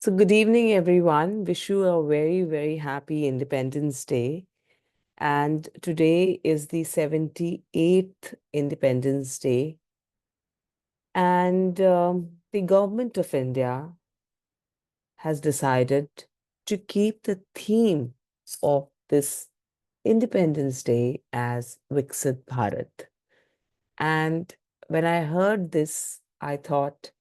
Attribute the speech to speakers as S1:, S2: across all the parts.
S1: So, good evening, everyone. Wish you a very, very happy Independence Day. And today is the 78th Independence Day. And the government of India has decided to keep the theme of this Independence Day as Viksit Bharat. And when I heard this, I thought,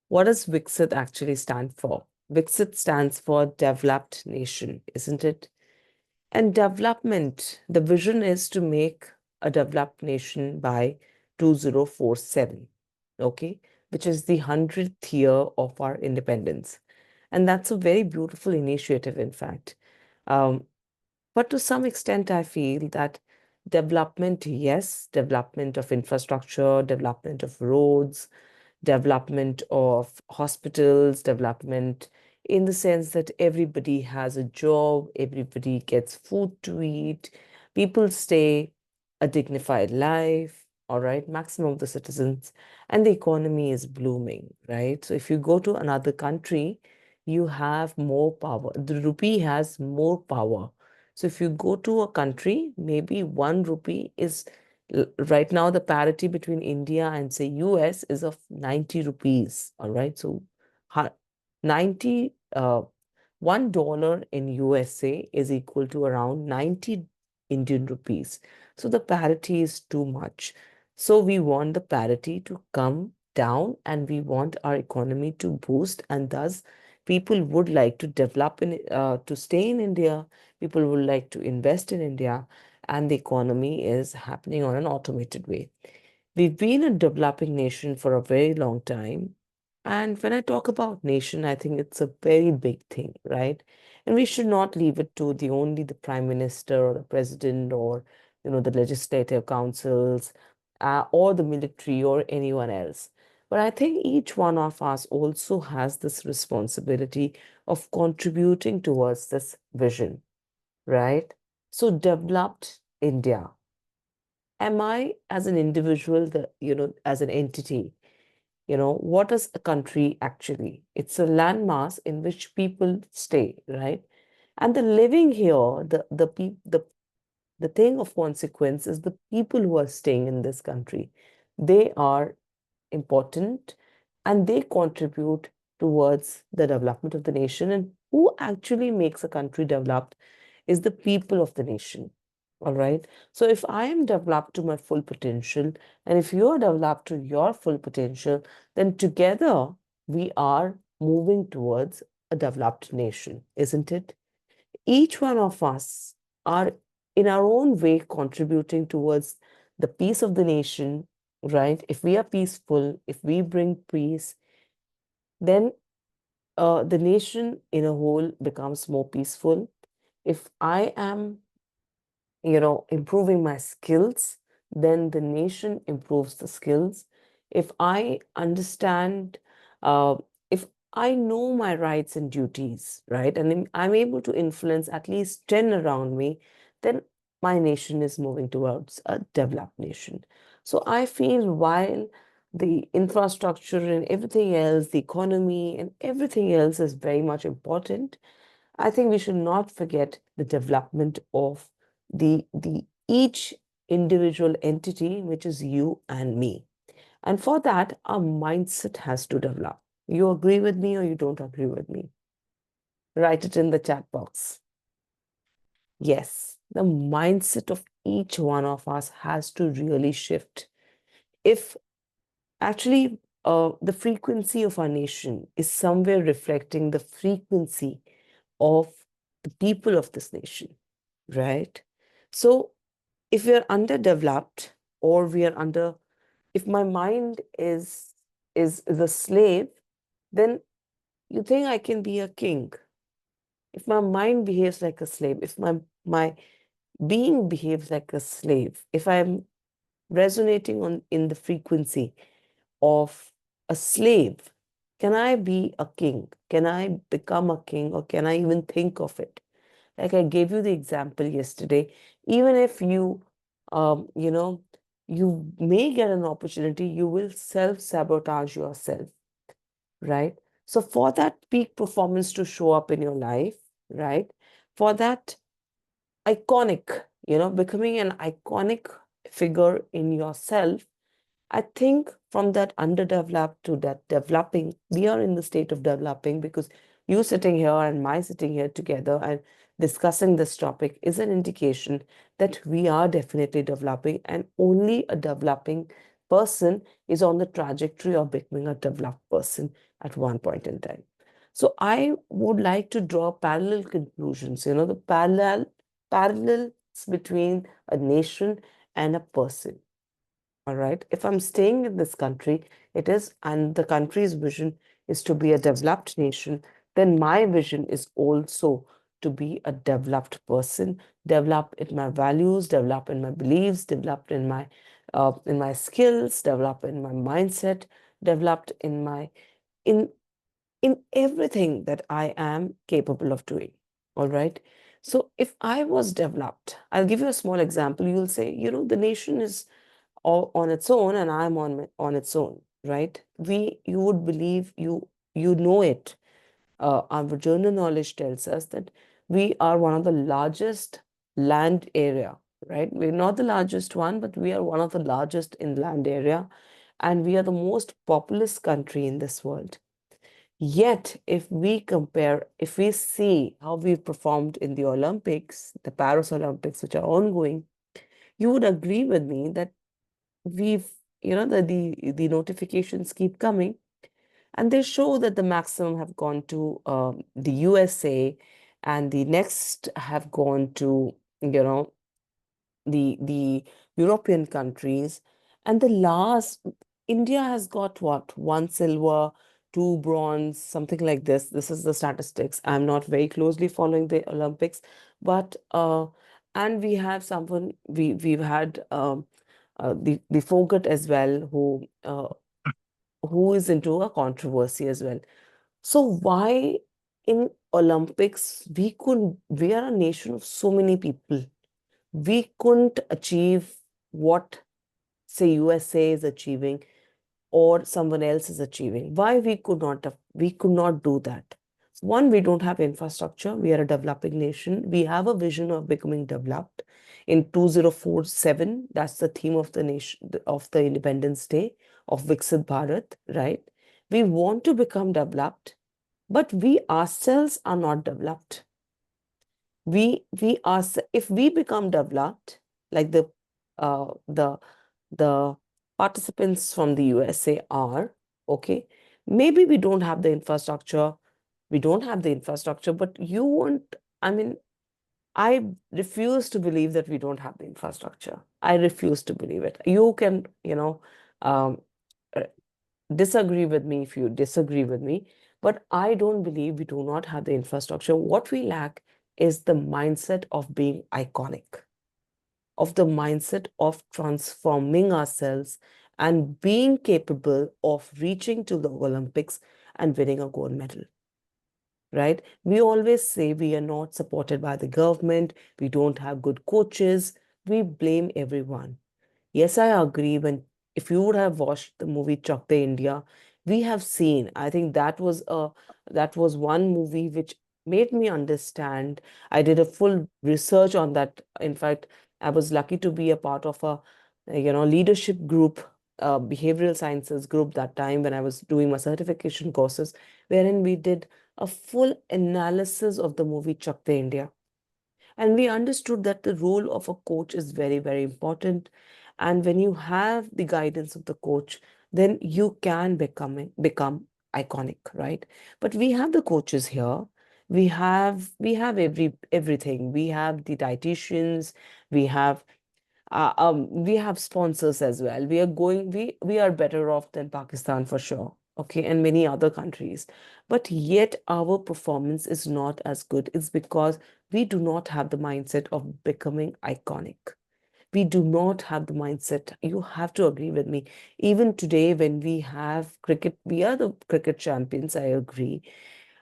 S1: what does Viksit actually stand for? Viksit stands for developed nation, isn't it? And development, the vision is to make a developed nation by 2047, okay, which is the 100th year of our independence. And that's a very beautiful initiative, in fact. Um, but to some extent, I feel that development, yes, development of infrastructure, development of roads, development of hospitals, development in the sense that everybody has a job, everybody gets food to eat, people stay a dignified life, all right, maximum of the citizens, and the economy is blooming, right? So if you go to another country, you have more power. The rupee has more power. So if you go to a country, maybe 1 rupee is right now the parity between India and say US is of 90 rupees. All right. So 90 $1 in USA is equal to around 90 Indian rupees. So the parity is too much. So we want the parity to come down and we want our economy to boost, and thus people would like to develop to stay in India. People would like to invest in India, and the economy is happening on an automated way. We've been a developing nation for a very long time. And when I talk about nation, I think it's a very big thing, right? And we should not leave it to the only the prime minister or the president or, the legislative councils or the military or anyone else. But I think each one of us also has this responsibility of contributing towards this vision, right? So developed India. Am I as an individual, as an entity, what is a country actually? It's a landmass in which people stay, right? And the living here, the thing of consequence is the people who are staying in this country. They are important and they contribute towards the development of the nation. And who actually makes a country developed is the people of the nation. All right. So if I am developed to my full potential, and if you are developed to your full potential, then together we are moving towards a developed nation, isn't it? Each one of us are in our own way contributing towards the peace of the nation, right? If we are peaceful, if we bring peace, then the nation in a whole becomes more peaceful. If I am, improving my skills, then the nation improves the skills. If I understand, uh, if I know my rights and duties, right, and I'm able to influence at least 10 around me, then my nation is moving towards a developed nation. So I feel while the infrastructure and everything else, the economy and everything else is very much important, I think we should not forget the development of the each individual entity, which is you and me. And for that, our mindset has to develop. You agree with me or you don't agree with me? Write it in the chat box. Yes, the mindset of each one of us has to really shift. If actually the frequency of our nation is somewhere reflecting the frequency of the people of this nation, right? So if we are underdeveloped or we are under, if my mind is a slave, then you think I can be a king. If my mind behaves like a slave, if my being behaves like a slave, if I'm resonating on in the frequency of a slave, can I be a king? Can I become a king or can I even think of it? Like I gave you the example yesterday, even if um, you know, you may get an opportunity, you will self-sabotage yourself, right? So for that peak performance to show up in your life, right? For that iconic, becoming an iconic figure in yourself, I think from that underdeveloped to that developing, we are in the state of developing because you sitting here and my sitting here together and discussing this topic is an indication that we are definitely developing, and only a developing person is on the trajectory of becoming a developed person at one point in time. So I would like to draw parallel conclusions, the parallels between a nation and a person. All right. If I'm staying in this country, and the country's vision is to be a developed nation, then my vision is also to be a developed person, develop in my values, develop in my beliefs, developed in my skills, develop in my mindset, developed in in everything that I am capable of doing. All right. So if I was developed, I'll give you a small example. You'll say, the nation is all on its own and I'm on its own, right? You would believe you know it. Our journal knowledge tells us that we are one of the largest land area, right? We're not the largest one, but we are one of the largest in land area, and we are the most populous country in this world. Yet, if we see how we've performed in the Olympics, the Paris Olympics, which are ongoing, you would agree with me that we've the notifications keep coming, and they show that the maximum have gone to the USA, and the next have gone to the European countries, and the last, India has got what, one silver, two bronze, something like this. This is the statistics. I'm not very closely following the Olympics, but and we have someone, we've had the Fogart as well, who is into a controversy as well. So why in Olympics we are a nation of so many people. We couldn't achieve what, say, USA is achieving or someone else is achieving. Why we could not do that? One, we don't have infrastructure. We are a developing nation. We have a vision of becoming developed. In 2047, that's the theme of the nation, of the Independence Day of Viksit Bharat, right? We want to become developed, but we ourselves are not developed. We are, if we become developed, like the participants from the USA are, okay, maybe we don't have the infrastructure, but you won't, I mean, I refuse to believe that we don't have the infrastructure. I refuse to believe it. You can, um, uh, disagree with me if you disagree with me, but I don't believe we do not have the infrastructure. What we lack is the mindset of being iconic, of the mindset of transforming ourselves and being capable of reaching to the Olympics and winning a gold medal, right? We always say we are not supported by the government, we don't have good coaches, we blame everyone. Yes, I agree. If you would have watched the movie Chak De India, we have seen, I think that was one movie which made me understand. I did a full research on that. In fact, I was lucky to be a part of leadership group, behavioral sciences group that time when I was doing my certification courses, wherein we did a full analysis of the movie Chak De India. And we understood that the role of a coach is very, very important. And when you have the guidance of the coach, then you can become iconic, right? But we have the coaches here. We have everything. We have the dietitians, we have we have sponsors as well. We are better off than Pakistan for sure. Okay, and many other countries. But yet our performance is not as good. It's because we do not have the mindset of becoming iconic. We do not have the mindset. You have to agree with me. Even today, when we have cricket, we are the cricket champions, I agree.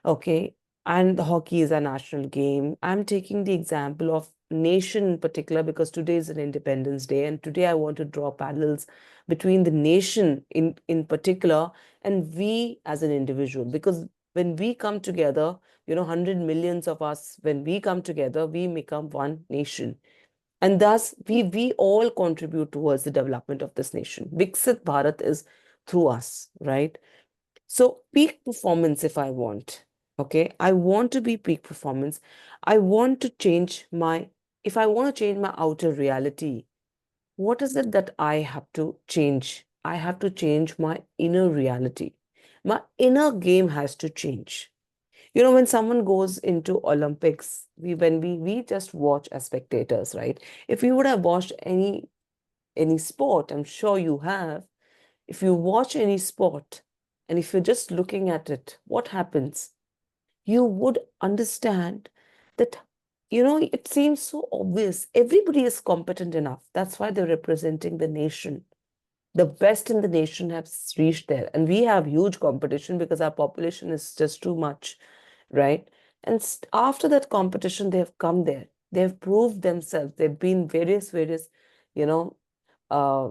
S1: Okay. And the hockey is a national game. I'm taking the example of nation in particular, because today is an Independence Day, and today I want to draw parallels between the nation in particular and we as an individual. Because when we come together, 100 millions of us, when we come together, we become one nation. And thus, we all contribute towards the development of this nation. Viksit Bharat is through us, right? So peak performance, if I want, okay, I want to be peak performance. I want to change my, if I want to change my outer reality, what is it that I have to change? I have to change my inner reality. My inner game has to change. When someone goes into Olympics, when we just watch as spectators, right? If you would have watched any sport, I'm sure you have, if you watch any sport and if you're just looking at it, what happens? You would understand that, it seems so obvious. Everybody is competent enough. That's why they're representing the nation. The best in the nation have reached there. And we have huge competition because our population is just too much, right? And after that competition, they have come there. They have proved themselves. They've been various, you know,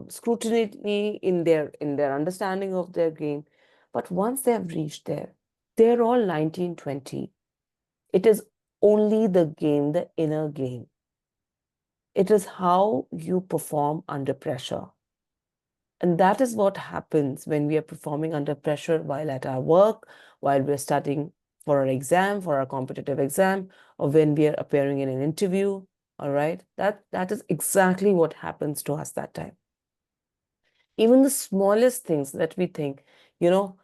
S1: scrutiny in their understanding of their game. But once they have reached there, they're all 1920. It is only the game, the inner game. It is how you perform under pressure. And that is what happens when we are performing under pressure while at our work, while we're studying for our exam, for our competitive exam, or when we are appearing in an interview. All right. That is exactly what happens to us that time. Even the smallest things that we think, you know,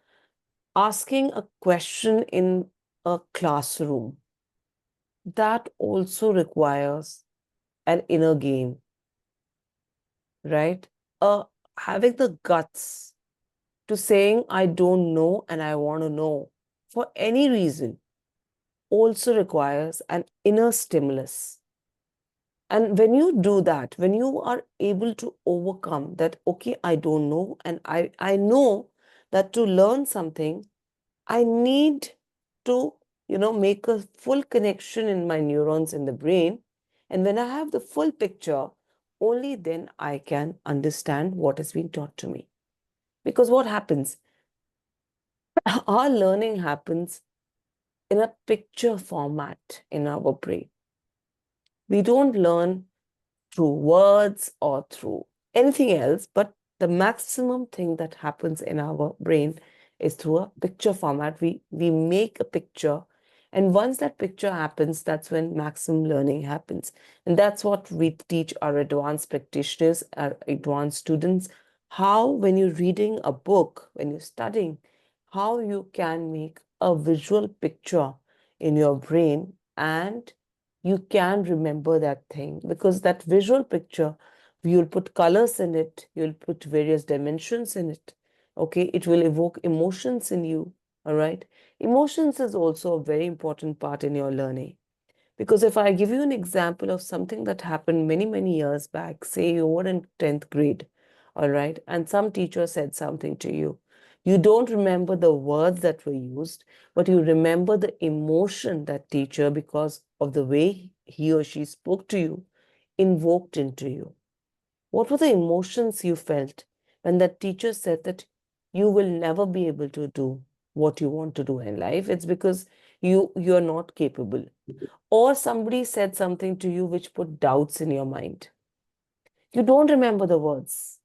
S1: asking a question in a classroom, that also requires an inner game, right? Having the guts to saying, I don't know and I want to know for any reason also requires an inner stimulus. And when you do that, when you are able to overcome that, okay, I don't know, and I know that to learn something, I need to, make a full connection in my neurons in the brain. And when I have the full picture, only then I can understand what has been taught to me. Because what happens? Our learning happens in a picture format in our brain. We don't learn through words or through anything else, but the maximum thing that happens in our brain is through a picture format. We make a picture, and once that picture happens, that's when maximum learning happens. And that's what we teach our advanced practitioners, our advanced students, how when you're reading a book, when you're studying, how you can make a visual picture in your brain, and you can remember that thing, because that visual picture, you'll put colors in it, you'll put various dimensions in it. Okay, it will evoke emotions in you. All right. Emotions is also a very important part in your learning. Because if I give you an example of something that happened many, many years back, say you were in 10th grade, all right, and some teacher said something to you, you don't remember the words that were used, but you remember the emotion that teacher, because of the way he or she spoke to you, invoked into you. What were the emotions you felt when that teacher said that you will never be able to do what you want to do in life? It's because you're not capable. Or somebody said something to you which put doubts in your mind. You don't remember the words.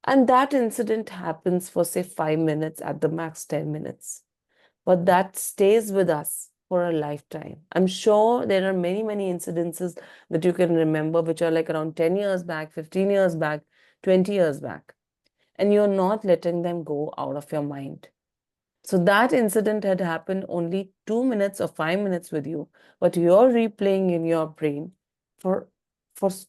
S1: And that incident happens for, say, 5 minutes, at the max 10 minutes. But that stays with us for a lifetime. I'm sure there are many, many incidences that you can remember, which are like around 10 years back, 15 years back, 20 years back. And you're not letting them go out of your mind. So that incident had happened only 2 minutes or 5 minutes with you, but you're replaying in your brain for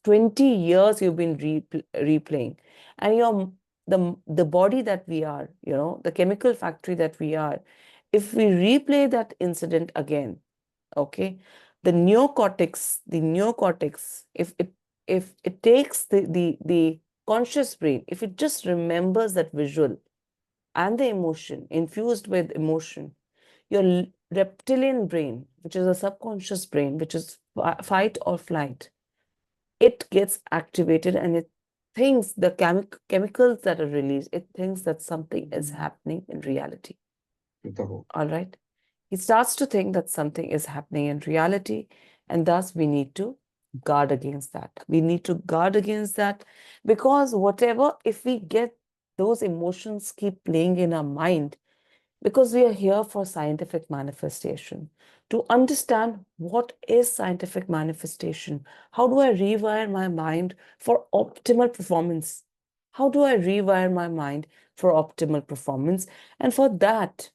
S1: 20 years you've been replaying. And the body that we are, the chemical factory that we are, if we replay that incident again, okay, the neocortex, if it takes the conscious brain, if it just remembers that visual and the emotion, infused with emotion, your reptilian brain, which is a subconscious brain, which is fight or flight, it gets activated and it thinks the chemicals that are released, it thinks that something is happening in reality. All right. He starts to think that something is happening in reality, and thus we need to guard against that. We need to guard against that because whatever, if we get those emotions keep playing in our mind, because we are here for scientific manifestation, to understand what is scientific manifestation. How do I rewire my mind for optimal performance? How do I rewire my mind for optimal performance? And for that,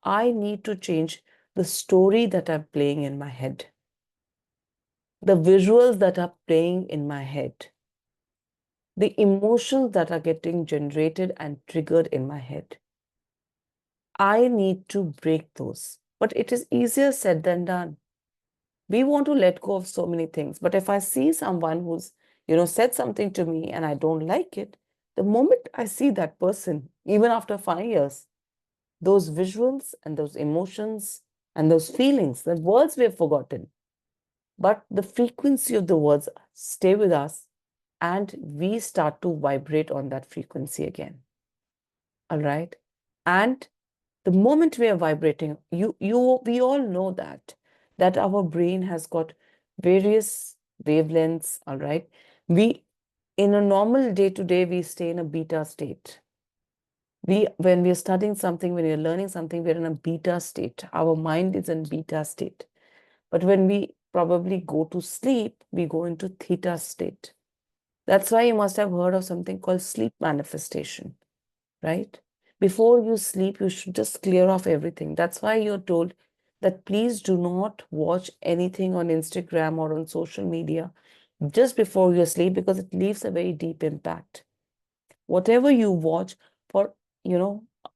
S1: I need to change the story that I'm playing in my head, the visuals that are playing in my head, the emotions that are getting generated and triggered in my head. I need to break those. But it is easier said than done. We want to let go of so many things. But if I see someone who's, said something to me and I don't like it, the moment I see that person, even after 5 years, those visuals and those emotions and those feelings, the words we have forgotten, but the frequency of the words stay with us and we start to vibrate on that frequency again. All right. And the moment we are vibrating, we all know that our brain has got various wavelengths. All right. We, in a normal day to day, we stay in a beta state. When we are studying something, when we are learning something, we're in a beta state. Our mind is in beta state. But when we probably go to sleep, we go into theta state. That's why you must have heard of something called sleep manifestation, right? Before you sleep, you should just clear off everything. That's why you're told that please do not watch anything on Instagram or on social media just before you sleep because it leaves a very deep impact. Whatever you watch, for,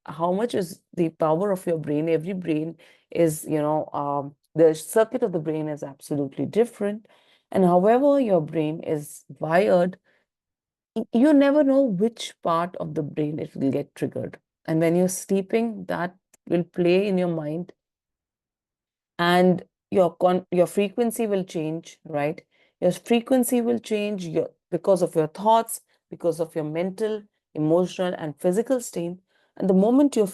S1: how much is the power of your brain? Every brain is, the circuit of the brain is absolutely different. And however your brain is wired, you never know which part of the brain it will get triggered. And when you're sleeping, that will play in your mind and your frequency will change, right? Your frequency will change because of your thoughts, because of your mental, emotional, and physical state. And the moment your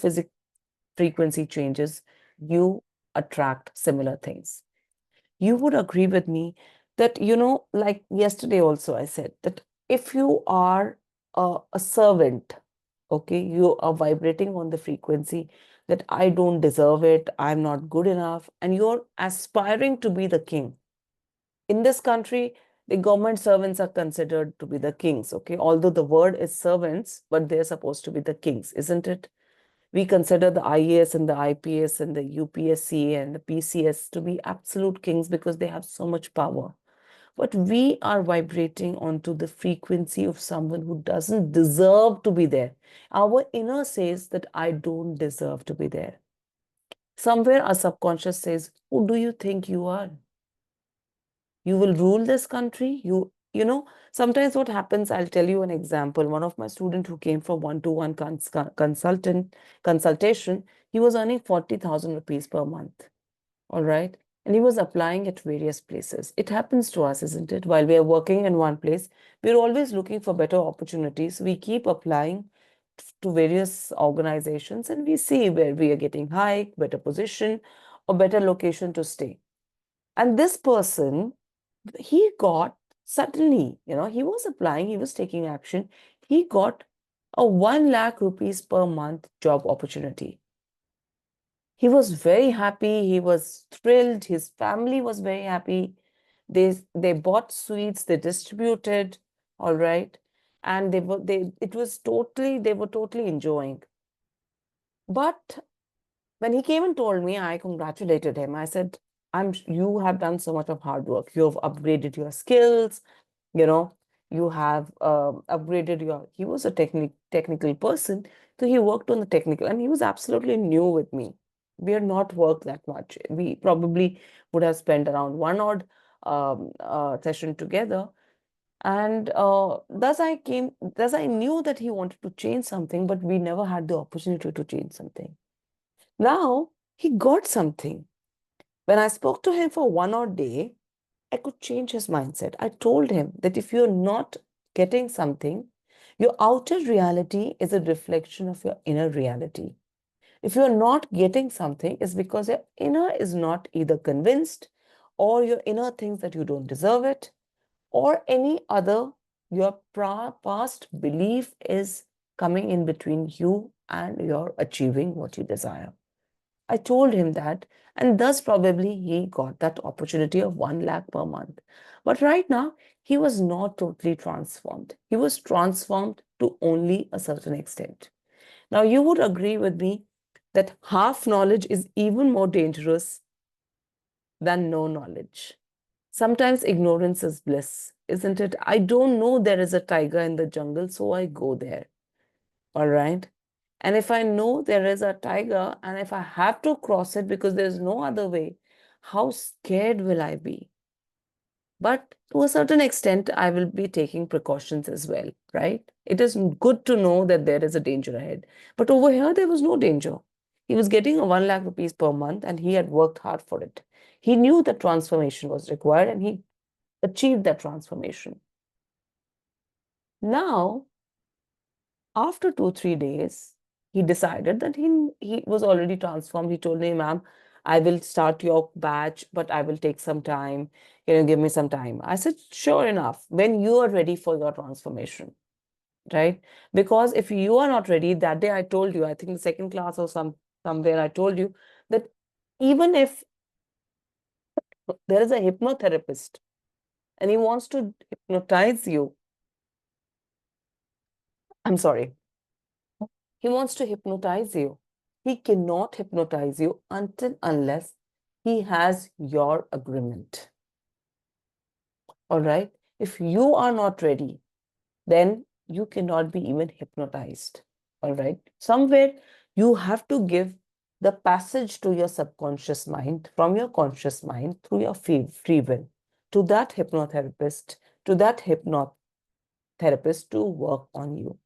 S1: frequency changes, you attract similar things. You would agree with me that, like yesterday also I said that if you are a servant, okay, you are vibrating on the frequency that I don't deserve it, I'm not good enough, and you're aspiring to be the king. In this country, the government servants are considered to be the kings, okay? Although the word is servants, but they're supposed to be the kings, isn't it? We consider the IAS and the IPS and the UPSC and the PCS to be absolute kings because they have so much power. But we are vibrating onto the frequency of someone who doesn't deserve to be there. Our inner says that I don't deserve to be there. Somewhere our subconscious says, who do you think you are? You will rule this country. Sometimes what happens, I'll tell you an example. One of my students who came for one-to-one consultation, he was earning 40,000 rupees per month. All right. And he was applying at various places. It happens to us, isn't it? While we are working in one place, we're always looking for better opportunities. We keep applying to various organizations and we see where we are getting high, better position, or better location to stay. And this person, he got suddenly, he was applying, he was taking action. He got a 1 lakh rupees per month job opportunity. He was very happy. He was thrilled. His family was very happy. They bought sweets, they distributed, all right. And they were totally enjoying. But when he came and told me, I congratulated him. I said, you have done so much of hard work. You have upgraded your skills, you know, you have upgraded he was a technical person. So he worked on the technical and he was absolutely new with me. We had not worked that much. We probably would have spent around one odd session together. And thus I knew that he wanted to change something, but we never had the opportunity to change something. Now he got something. When I spoke to him for one odd day, I could change his mindset. I told him that if you're not getting something, your outer reality is a reflection of your inner reality. If you're not getting something, it's because your inner is not either convinced, or your inner thinks that you don't deserve it, or any other, your past belief is coming in between you and your achieving what you desire. I told him that, and thus probably he got that opportunity of 1 lakh per month. But right now, he was not totally transformed. He was transformed to only a certain extent. Now, you would agree with me that half knowledge is even more dangerous than no knowledge. Sometimes ignorance is bliss, isn't it? I don't know there is a tiger in the jungle, so I go there. All right. And if I know there is a tiger and if I have to cross it because there's no other way, how scared will I be? But to a certain extent, I will be taking precautions as well, right? It is good to know that there is a danger ahead. But over here, there was no danger. He was getting a 1 lakh rupees per month and he had worked hard for it. He knew that transformation was required and he achieved that transformation. Now, after 2, 3 days, he decided that he was already transformed. He told me, ma'am, I will start your batch, but I will take some time. Give me some time. I said, sure enough, when you are ready for your transformation, right? Because if you are not ready, that day I told you, I think the second class or somewhere I told you that even if there is a hypnotherapist and he wants to hypnotize you, I'm sorry, he wants to hypnotize you. He cannot hypnotize you until unless he has your agreement. All right. If you are not ready, then you cannot be even hypnotized. All right. Somewhere you have to give the passage to your subconscious mind from your conscious mind through your free will to that hypnotherapist, to that hypnotherapist to work on you.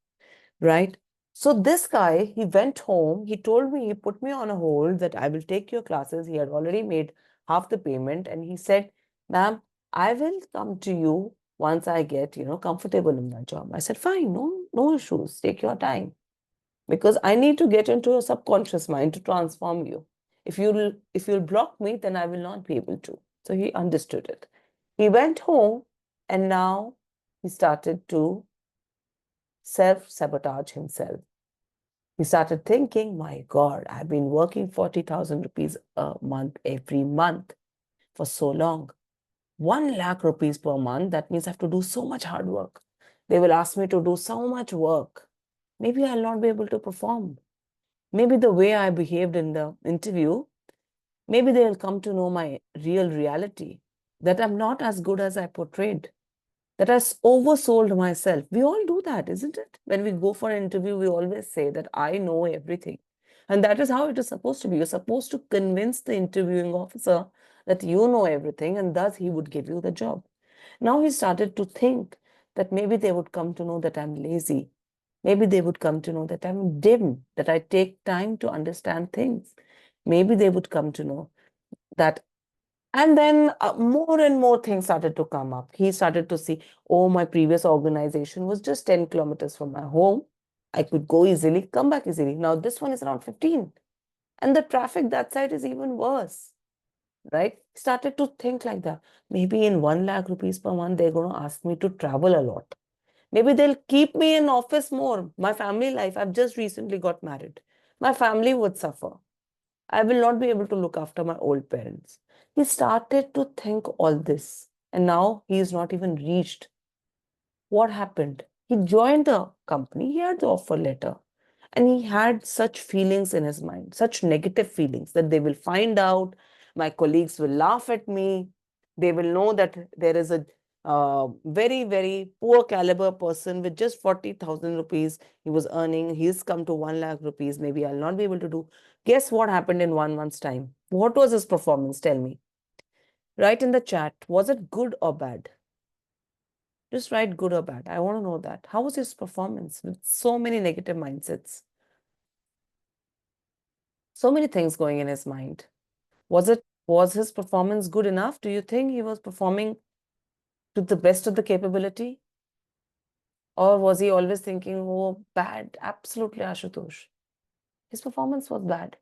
S1: Right? So this guy, he went home, he told me, he put me on a hold that I will take your classes. He had already made half the payment and he said, ma'am, I will come to you once I get, comfortable in my job. I said, fine, no issues, take your time. Because I need to get into your subconscious mind to transform you. If you'll block me, then I will not be able to. So he understood it. He went home and now he started to self-sabotage himself. He started thinking, my God, I've been working 40,000 rupees a month every month for so long. 1 lakh rupees per month, that means I have to do so much hard work. They will ask me to do so much work. Maybe I'll not be able to perform. Maybe the way I behaved in the interview, maybe they'll come to know my real reality, that I'm not as good as I portrayed, that I oversold myself. We all do that, isn't it? When we go for an interview, we always say that I know everything. And that is how it is supposed to be. You're supposed to convince the interviewing officer that you know everything, and thus he would give you the job. Now he started to think that maybe they would come to know that I'm lazy. Maybe they would come to know that I'm dim, that I take time to understand things. Maybe they would come to know that, and then more and more things started to come up. He started to see, oh, my previous organization was just 10 kilometers from my home. I could go easily, come back easily. Now this one is around 15. And the traffic that side is even worse, right? Started to think like that. Maybe in 1 lakh rupees per month, they're going to ask me to travel a lot. Maybe they'll keep me in office more. My family life, I've just recently got married. My family would suffer. I will not be able to look after my old parents. He started to think all this, and now he is not even reached. What happened? He joined the company, he had the offer letter, and he had such feelings in his mind, such negative feelings that they will find out, my colleagues will laugh at me, they will know that there is a very, very poor caliber person with just 40,000 rupees he was earning. He's come to 1 lakh rupees. Maybe I'll not be able to do. Guess what happened in 1 month's time? What was his performance? Tell me. Write in the chat. Was it good or bad? Just write good or bad. I want to know that. How was his performance with so many negative mindsets? So many things going in his mind. Was it Was his performance good enough? Do you think he was performing to the best of the capability? Or was he always thinking, oh, bad? Absolutely, Ashutosh. His performance was bad.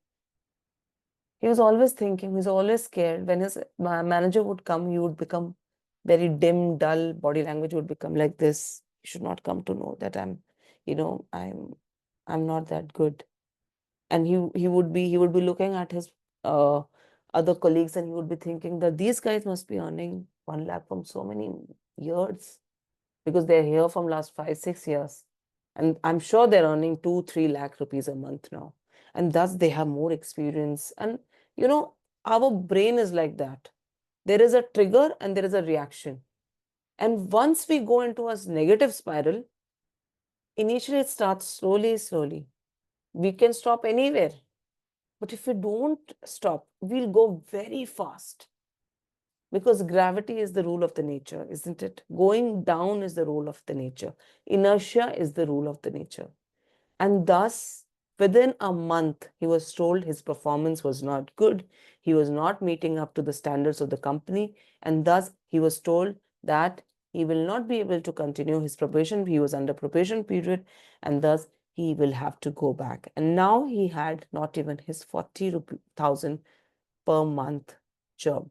S1: He was always thinking, he was always scared. When his manager would come, he would become very dim, dull, body language would become like this. You should not come to know that you know, I'm not that good. And he would be looking at his uh other colleagues and he would be thinking that these guys must be earning 1 lakh from so many years because they're here from last 5, 6 years. And I'm sure they're earning 2, 3 lakh rupees a month now. And thus they have more experience. And you know, our brain is like that. There is a trigger and there is a reaction. And once we go into a negative spiral, initially it starts slowly, slowly. We can stop anywhere. But if we don't stop, we'll go very fast because gravity is the rule of the nature, isn't it? Going down is the rule of the nature. Inertia is the rule of the nature. And thus, within a month, he was told his performance was not good. He was not meeting up to the standards of the company. And thus, he was told that he will not be able to continue his probation. He was under probation period. And thus, he will have to go back. And now he had not even his 40,000 per month job.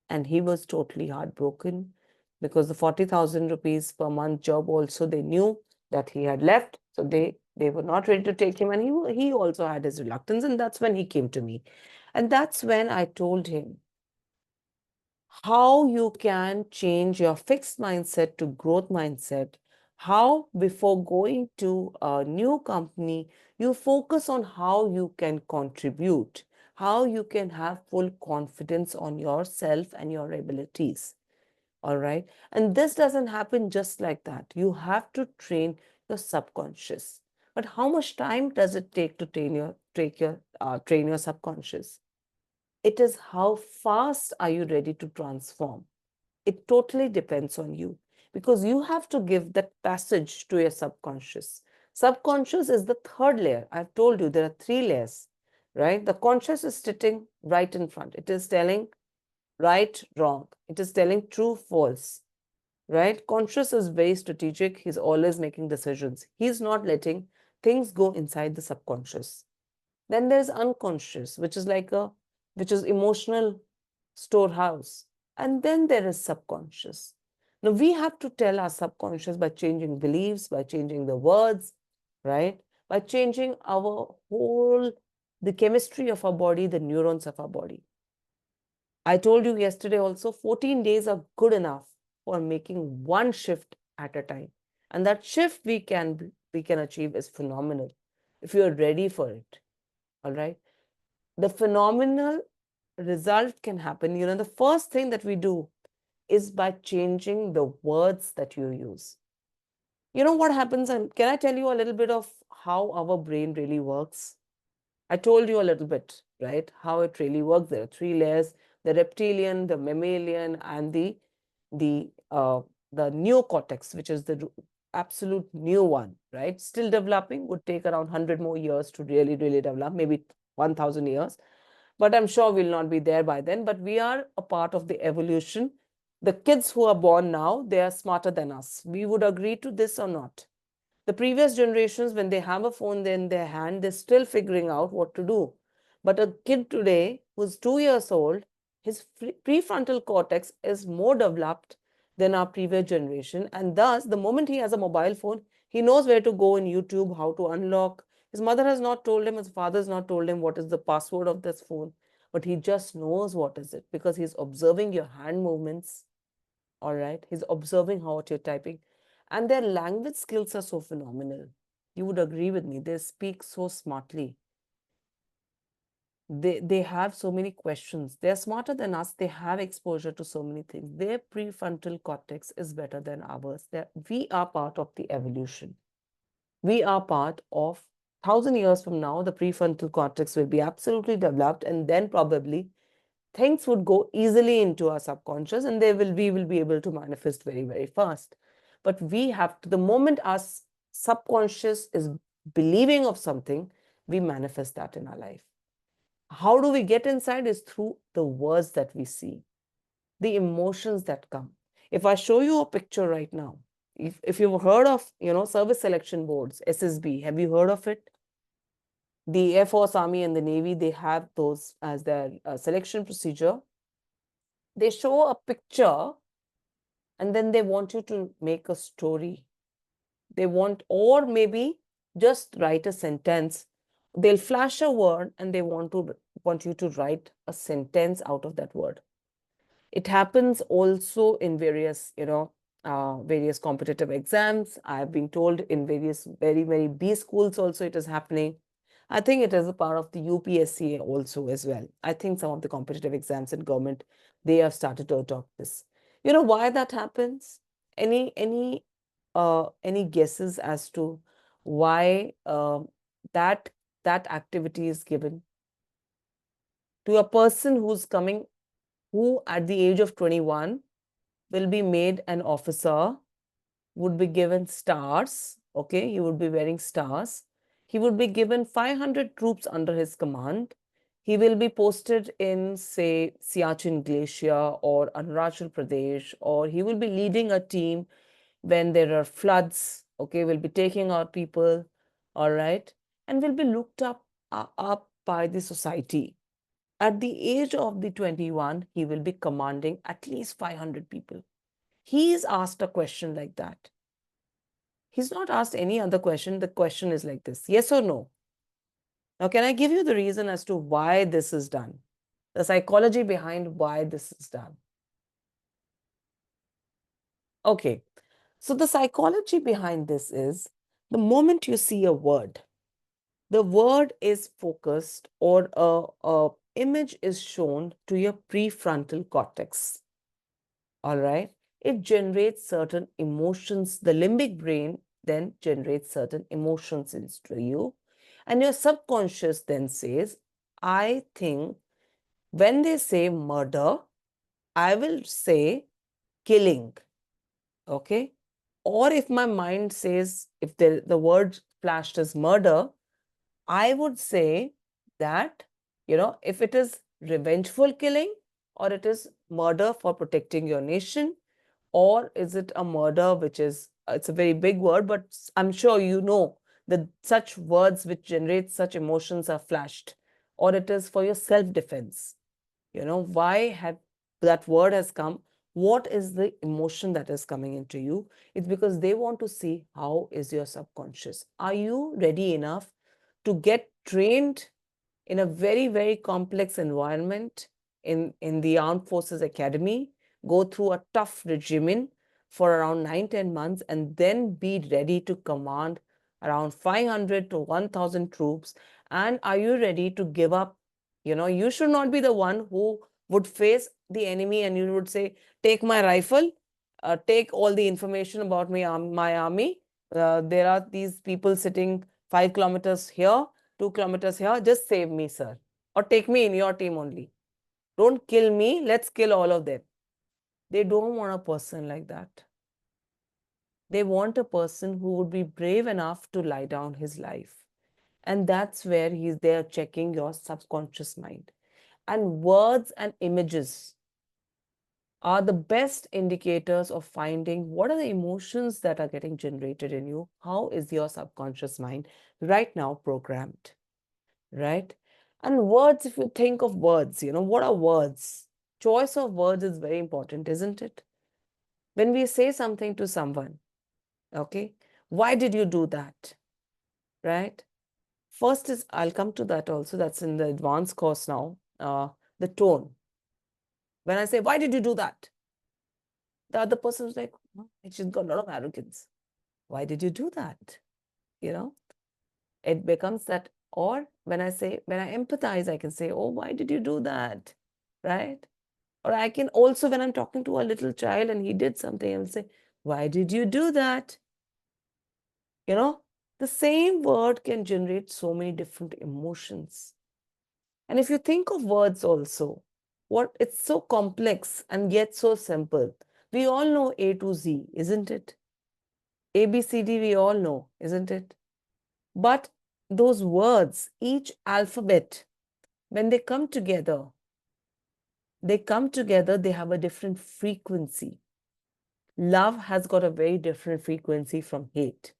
S1: And he was totally heartbroken because the 40,000 rupees per month job also they knew that he had left. So they were not ready to take him. And he also had his reluctance. And that's when he came to me. And that's when I told him how you can change your fixed mindset to growth mindset. How before going to a new company, you focus on how you can contribute, how you can have full confidence on yourself and your abilities. All right. And this doesn't happen just like that. You have to train your subconscious. But how much time does it take to train your subconscious? It is how fast are you ready to transform. It totally depends on you because you have to give that passage to your subconscious. Subconscious is the third layer. I've told you there are 3 layers, right? The conscious is sitting right in front. It is telling right, wrong. It is telling true, false, right? Conscious is very strategic. He's always making decisions. He's not letting things go inside the subconscious. Then there's unconscious, which is emotional storehouse. And then there is subconscious. Now we have to tell our subconscious by changing beliefs, by changing the words, right? By changing the chemistry of our body, the neurons of our body. I told you yesterday also, 14 days are good enough for making one shift at a time. And that shift we can achieve is phenomenal if you are ready for it. All right. The phenomenal result can happen. You know, the first thing that we do is by changing the words that you use. You know what happens? And can I tell you a little bit of how our brain really works? I told you a little bit, right? How it really works. There are 3 layers: the reptilian, the mammalian, and the uh, the neocortex, which is the absolute new one, right? Still developing, would take around 100 more years to really, really develop, maybe 1,000 years. But I'm sure we'll not be there by then. But we are a part of the evolution. The kids who are born now, they are smarter than us. We would agree to this or not? The previous generations, when they have a phone in their hand, they're still figuring out what to do. But a kid today who's 2 years old, his prefrontal cortex is more developed than our previous generation. And thus, the moment he has a mobile phone, he knows where to go in YouTube, how to unlock. His mother has not told him, his father has not told him what is the password of this phone, but he just knows what is it because he's observing your hand movements. All right. He's observing how what you're typing. And their language skills are so phenomenal. You would agree with me. They speak so smartly. They have so many questions. They're smarter than us. They have exposure to so many things. Their prefrontal cortex is better than ours. We are part of the evolution. We are part of 1,000 years from now, the prefrontal cortex will be absolutely developed, and then probably things would go easily into our subconscious and we will be able to manifest very, very fast. But we have to, the moment our subconscious is believing of something, we manifest that in our life. How do we get inside is through the words that we see, the emotions that come. If I show you a picture right now, if you've heard of, service selection boards, SSB, have you heard of it? The Air Force, Army, and the Navy, they have those as their selection procedure. They show a picture and then they want you to make a story. They want, or maybe just write a sentence. They'll flash a word and they want you to write a sentence out of that word. It happens also in various, various competitive exams. I've been told in various very, very B schools also it is happening. I think it is a part of the UPSC also as well. I think some of the competitive exams in government, they have started to adopt this. You know why that happens? Any guesses as to why that that activity is given to a person who's coming, who at the age of 21 will be made an officer, would be given stars, okay? He would be wearing stars. He would be given 500 troops under his command. He will be posted in, say, Siachen Glacier or Arunachal Pradesh, or he will be leading a team when there are floods, okay? Will be taking out people, all right? And will be looked up by the society. At the age of the 21, he will be commanding at least 500 people. He is asked a question like that. He's not asked any other question. The question is like this: yes or no? Now, can I give you the reason as to why this is done? The psychology behind why this is done. Okay. So the psychology behind this is the moment you see a word, the word is focused, or a image is shown to your prefrontal cortex. All right. It generates certain emotions. The limbic brain then generates certain emotions into you. And your subconscious then says, I think when they say murder, I will say killing. Okay. Or if my mind says, if the word flashed as murder, I would say that, if it is revengeful killing, or it is murder for protecting your nation, or is it a murder which is, it's a very big word, but I'm sure you know that such words which generate such emotions are flashed, or it is for your self-defense. Why have that word has come? What is the emotion that is coming into you? It's because they want to see how is your subconscious. Are you ready enough to get trained in a very, very complex environment in the Armed Forces Academy, go through a tough regimen for around 9-10 months, and then be ready to command around 500 to 1,000 troops? And are you ready to give up? You should not be the one who would face the enemy and you would say, take my rifle, take all the information about my army. There are these people sitting 5 kilometers here, 2 kilometers here, just save me, sir. Or take me in your team only. Don't kill me, let's kill all of them. They don't want a person like that. They want a person who would be brave enough to lie down his life. And that's where he's there checking your subconscious mind. And words and images are the best indicators of finding what are the emotions that are getting generated in you. How is your subconscious mind right now programmed? Right? And words, if you think of words, what are words? Choice of words is very important, isn't it? When we say something to someone, okay, why did you do that? Right? First is, I'll come to that also, that's in the advanced course now, the tone. When I say, why did you do that? The other person is like, oh, she's got a lot of arrogance. Why did you do that? It becomes that. Or when I empathize, I can say, oh, why did you do that? Right? Or I can also, when I'm talking to a little child and he did something, I'll say, why did you do that? The same word can generate so many different emotions. And if you think of words also, it's so complex and yet so simple. We all know A to Z, isn't it? A, B, C, D, we all know, isn't it? But those words, each alphabet, when they come together, they have a different frequency. Love has got a very different frequency from hate,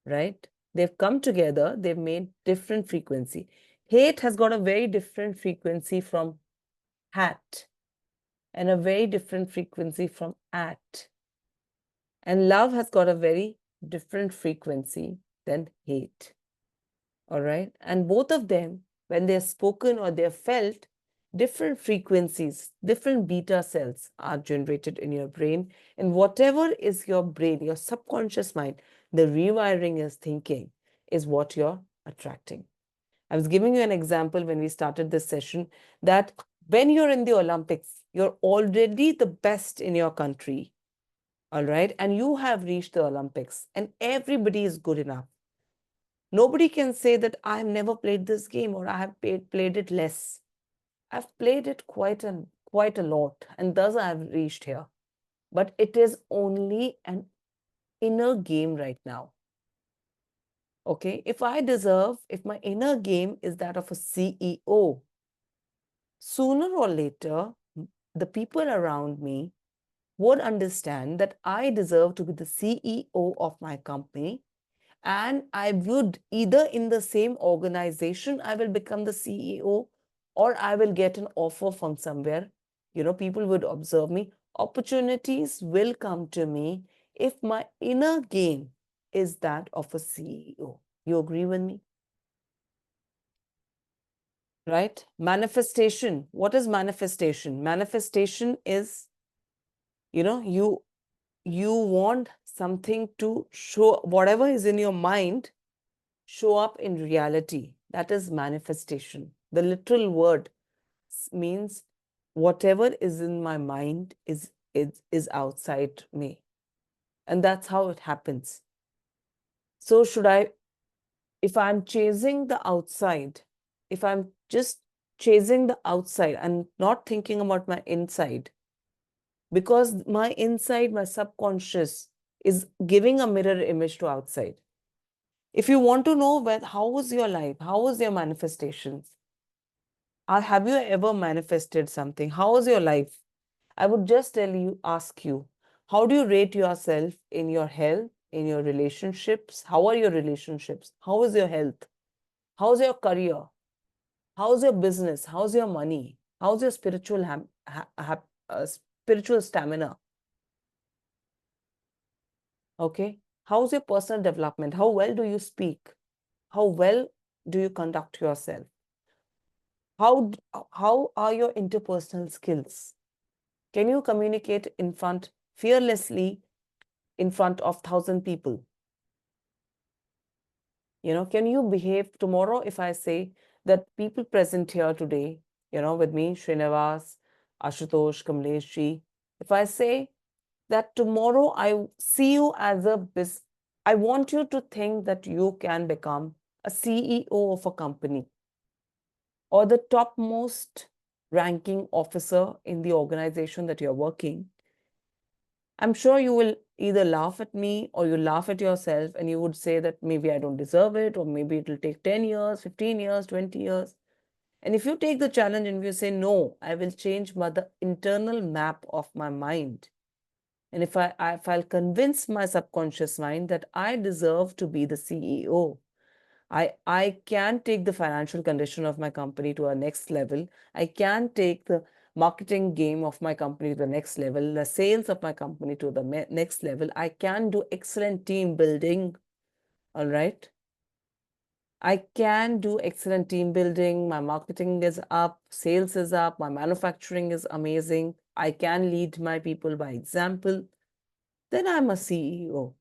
S1: right? They've come together, they've made different frequency. Hate has got a very different frequency from hat, and a very different frequency from at. And love has got a very different frequency than hate. All right. And both of them, when they're spoken or they're felt, different frequencies, different beta cells are generated in your brain. And whatever is your brain, your subconscious mind, the rewiring is thinking is what you're attracting. I was giving you an example when we started this session that when you're in the Olympics, you're already the best in your country. All right. And you have reached the Olympics and everybody is good enough. Nobody can say that I have never played this game or I have played it less. I've played it quite a lot, and thus I have reached here. But it is only an inner game right now. Okay, if my inner game is that of a CEO, sooner or later, the people around me would understand that I deserve to be the CEO of my company. And I would either in the same organization, I will become the CEO, or I will get an offer from somewhere. People would observe me. Opportunities will come to me if my inner game is that of a CEO. You agree with me? Right? Manifestation. What is manifestation? Manifestation is, you want something to show, whatever is in your mind show up in reality. That is manifestation. The literal word means whatever is in my mind is outside me. And that's how it happens. So if I'm chasing the outside, if I'm just chasing the outside and not thinking about my inside, because my inside, my subconscious is giving a mirror image to outside. If you want to know how was your life, how was your manifestations, have you ever manifested something? How was your life? I would just ask you, how do you rate yourself in your health, in your relationships? How are your relationships? How is your health? How's your career? How's your business? How's your money? How's your spiritual stamina? Okay. How's your personal development? How well do you speak? How well do you conduct yourself? How are your interpersonal skills? Can you communicate fearlessly in front of 1,000 people? Can you behave tomorrow if I say that people present here today, with me, Srinivas, Ashutosh, Kamlesh, if I say that tomorrow I see you as I want you to think that you can become a CEO of a company or the topmost ranking officer in the organization that you're working, I'm sure you will either laugh at me or you laugh at yourself and you would say that maybe I don't deserve it, or maybe it'll take 10 years, 15 years, 20 years. And if you take the challenge and you say, no, I will change the internal map of my mind. And if I'll convince my subconscious mind that I deserve to be the CEO, I can take the financial condition of my company to a next level. I can take the marketing game of my company to the next level, the sales of my company to the next level. I can do excellent team building. All right. I can do excellent team building. My marketing is up, sales is up, my manufacturing is amazing. I can lead my people by example. Then I'm a CEO.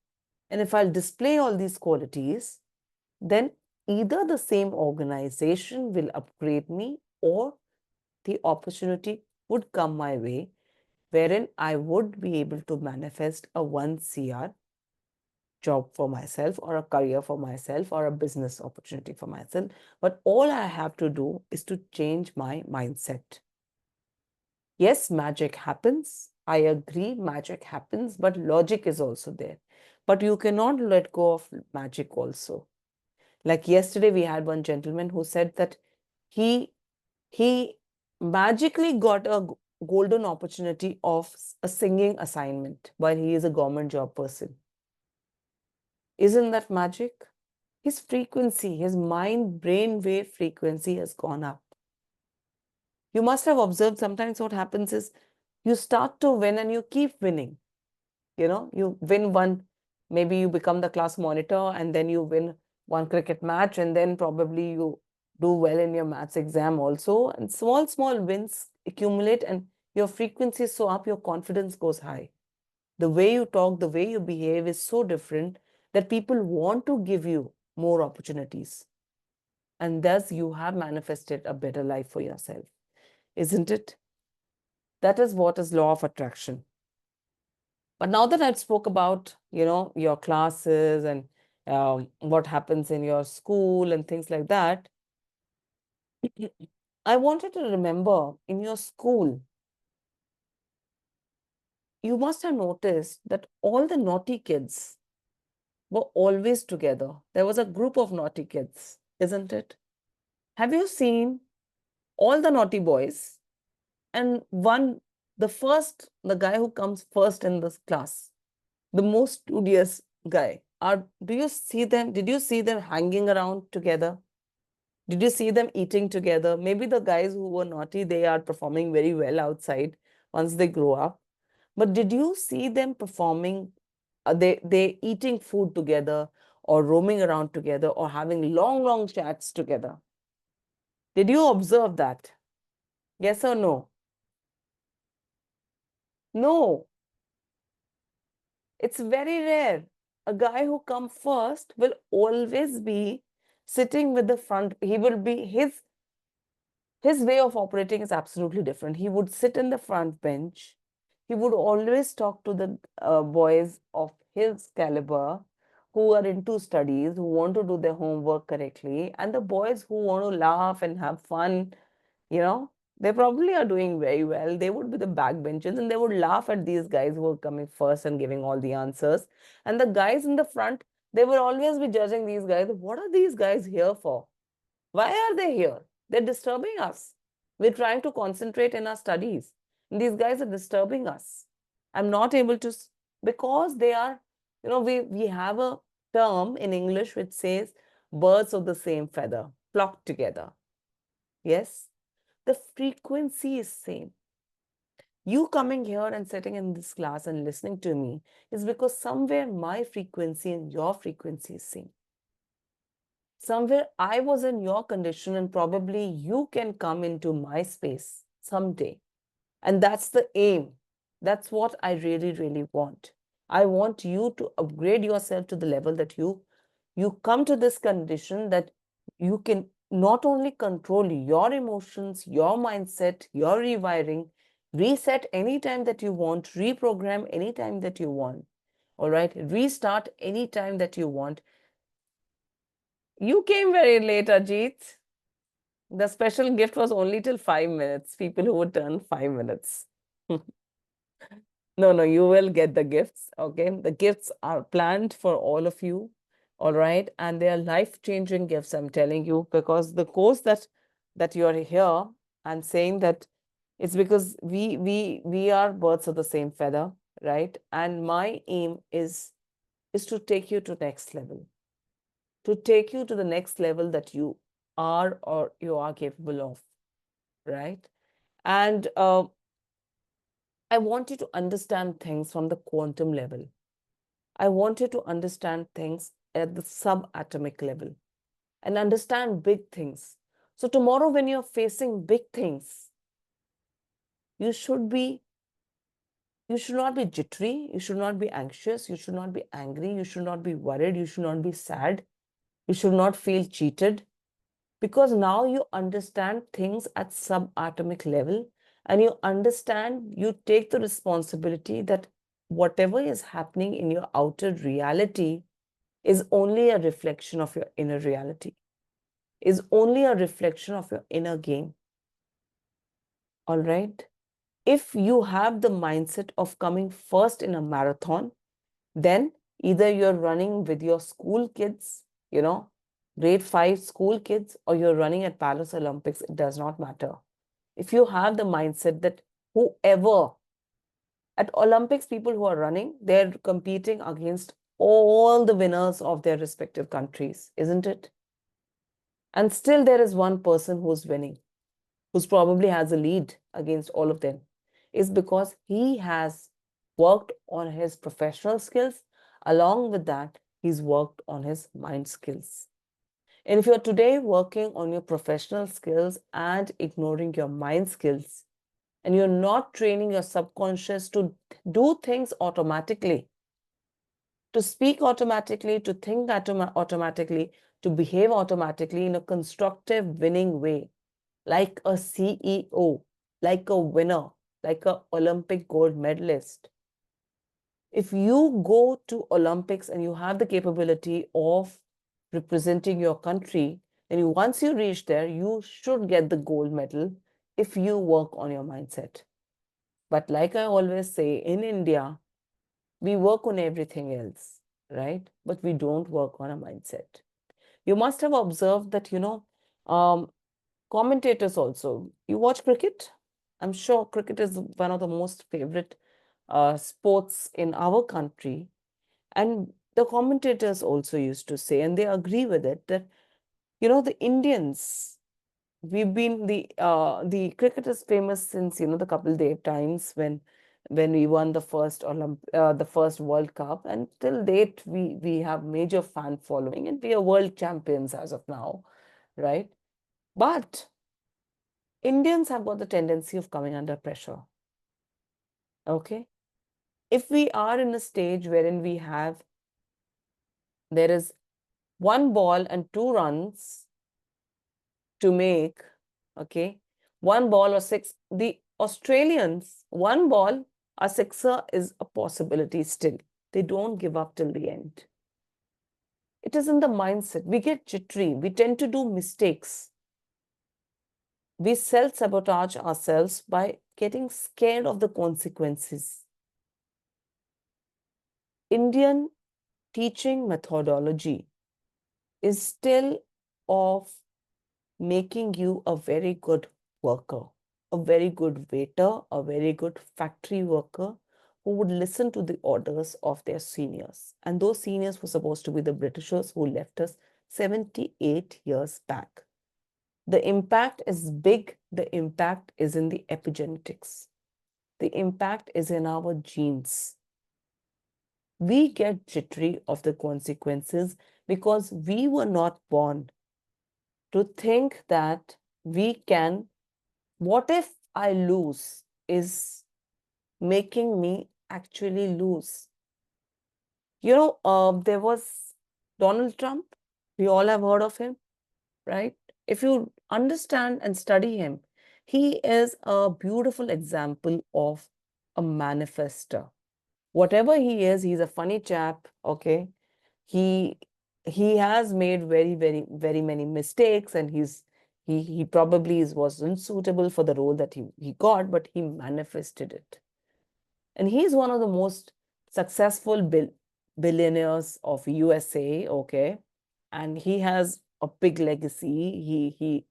S1: And if I'll display all these qualities, then either the same organization will upgrade me or the opportunity would come my way wherein I would be able to manifest a 1 CR job for myself or a career for myself or a business opportunity for myself. But all I have to do is to change my mindset. Yes, magic happens. I agree, magic happens, but logic is also there. But you cannot let go of magic also. Like yesterday, we had one gentleman who said that he he magically got a golden opportunity of a singing assignment while he is a government job person. Isn't that magic? His frequency, his mind brain wave frequency has gone up. You must have observed sometimes what happens is you start to win and you keep winning. You win one, maybe you become the class monitor, and then you win one cricket match, and then probably you do well in your maths exam also. And small, small wins accumulate, and your frequency is so up, your confidence goes high. The way you talk, the way you behave is so different that people want to give you more opportunities. And thus you have manifested a better life for yourself, isn't it? That is what is law of attraction. But now that I've spoke about, your classes and what happens in your school and things like that, I wanted to remember in your school, you must have noticed that all the naughty kids were always together. There was a group of naughty kids, isn't it? Have you seen all the naughty boys and the guy who comes first in this class, the most studious guy? Did you see them hanging around together? Did you see them eating together? Maybe the guys who were naughty, they are performing very well outside once they grow up. But did you see them performing? They eating food together, or roaming around together, or having long, long chats together? Did you observe that? Yes or no? No, it's very rare. A guy who comes first will always be sitting with the front. He will be his way of operating is absolutely different. He would sit in the front bench. He would always talk to the boys of his caliber who are into studies, who want to do their homework correctly, and the boys who want to laugh and have fun, you know, they probably are doing very well. They would be the backbenchers and they would laugh at these guys who are coming first and giving all the answers. And the guys in the front, they will always be judging these guys. What are these guys here for? Why are they here? They're disturbing us. We're trying to concentrate in our studies. And these guys are disturbing us. I'm not able to, because they are, we have a term in English which says birds of the same feather flock together. Yes, the frequency is same. You coming here and sitting in this class and listening to me is because somewhere my frequency and your frequency is same. Somewhere I was in your condition and probably you can come into my space someday. And that's the aim. That's what I really, really want. I want you to upgrade yourself to the level that you come to this condition that you can not only control your emotions, your mindset, your rewiring, reset anytime that you want, reprogram anytime that you want. All right, restart anytime that you want. You came very late, Ajit. The special gift was only till 5 minutes. People who would turn 5 minutes. No, no, you will get the gifts. Okay. The gifts are planned for all of you. All right. And they are life-changing gifts, I'm telling you, because the course that you are here and saying that it's because we are birds of the same feather, right? And my aim is to take you to next level, to take you to the next level that you are or you are capable of, right? And I want you to understand things from the quantum level. I want you to understand things at the subatomic level and understand big things. So tomorrow when you're facing big things, you should be you should not be jittery, you should not be anxious, you should not be angry, you should not be worried, you should not be sad, you should not feel cheated, because now you understand things at subatomic level and you understand, you take the responsibility that whatever is happening in your outer reality is only a reflection of your inner reality, is only a reflection of your inner game. All right. If you have the mindset of coming first in a marathon, then either you're running with your school kids, grade 5 school kids, or you're running at Paris Olympics, it does not matter. If you have the mindset that whoever at Olympics, people who are running, they're competing against all the winners of their respective countries, isn't it? And still there is one person who's winning, who's probably has a lead against all of them, is because he has worked on his professional skills. Along with that, he's worked on his mind skills. And if you're today working on your professional skills and ignoring your mind skills, and you're not training your subconscious to do things automatically, to speak automatically, to think automatically, to behave automatically in a constructive, winning way, like a CEO, like a winner, like an Olympic gold medalist. If you go to Olympics and you have the capability of representing your country, then once you reach there, you should get the gold medal if you work on your mindset. But like I always say, in India, we work on everything else, right? But we don't work on a mindset. You must have observed that, um, commentators also. You watch cricket? I'm sure cricket is one of the most favorite sports in our country. And the commentators also used to say, and they agree with it, that, the Indians, we've been the cricket is famous since, the couple day times when we won the first World Cup, and till date we have major fan following, and we are world champions as of now, right? But Indians have got the tendency of coming under pressure. Okay. If we are in a stage wherein there is one ball and 2 runs to make, okay, one ball or six, the Australians, one ball, a sixer is a possibility still. They don't give up till the end. It is in the mindset. We get jittery. We tend to do mistakes. We self-sabotage ourselves by getting scared of the consequences. Indian teaching methodology is still of making you a very good worker, a very good waiter, a very good factory worker who would listen to the orders of their seniors. And those seniors were supposed to be the Britishers who left us 78 years back. The impact is big. The impact is in the epigenetics. The impact is in our genes. We get jittery of the consequences because we were not born to think that we can, what if I lose, is making me actually lose. There was Donald Trump. We all have heard of him, right? If you understand and study him, he is a beautiful example of a manifester. Whatever he is, he's a funny chap, okay? He he has made very, very, very many mistakes, and he probably wasn't suitable for the role that he got, but he manifested it. And he's one of the most successful billionaires of USA, okay? And he has a big legacy. He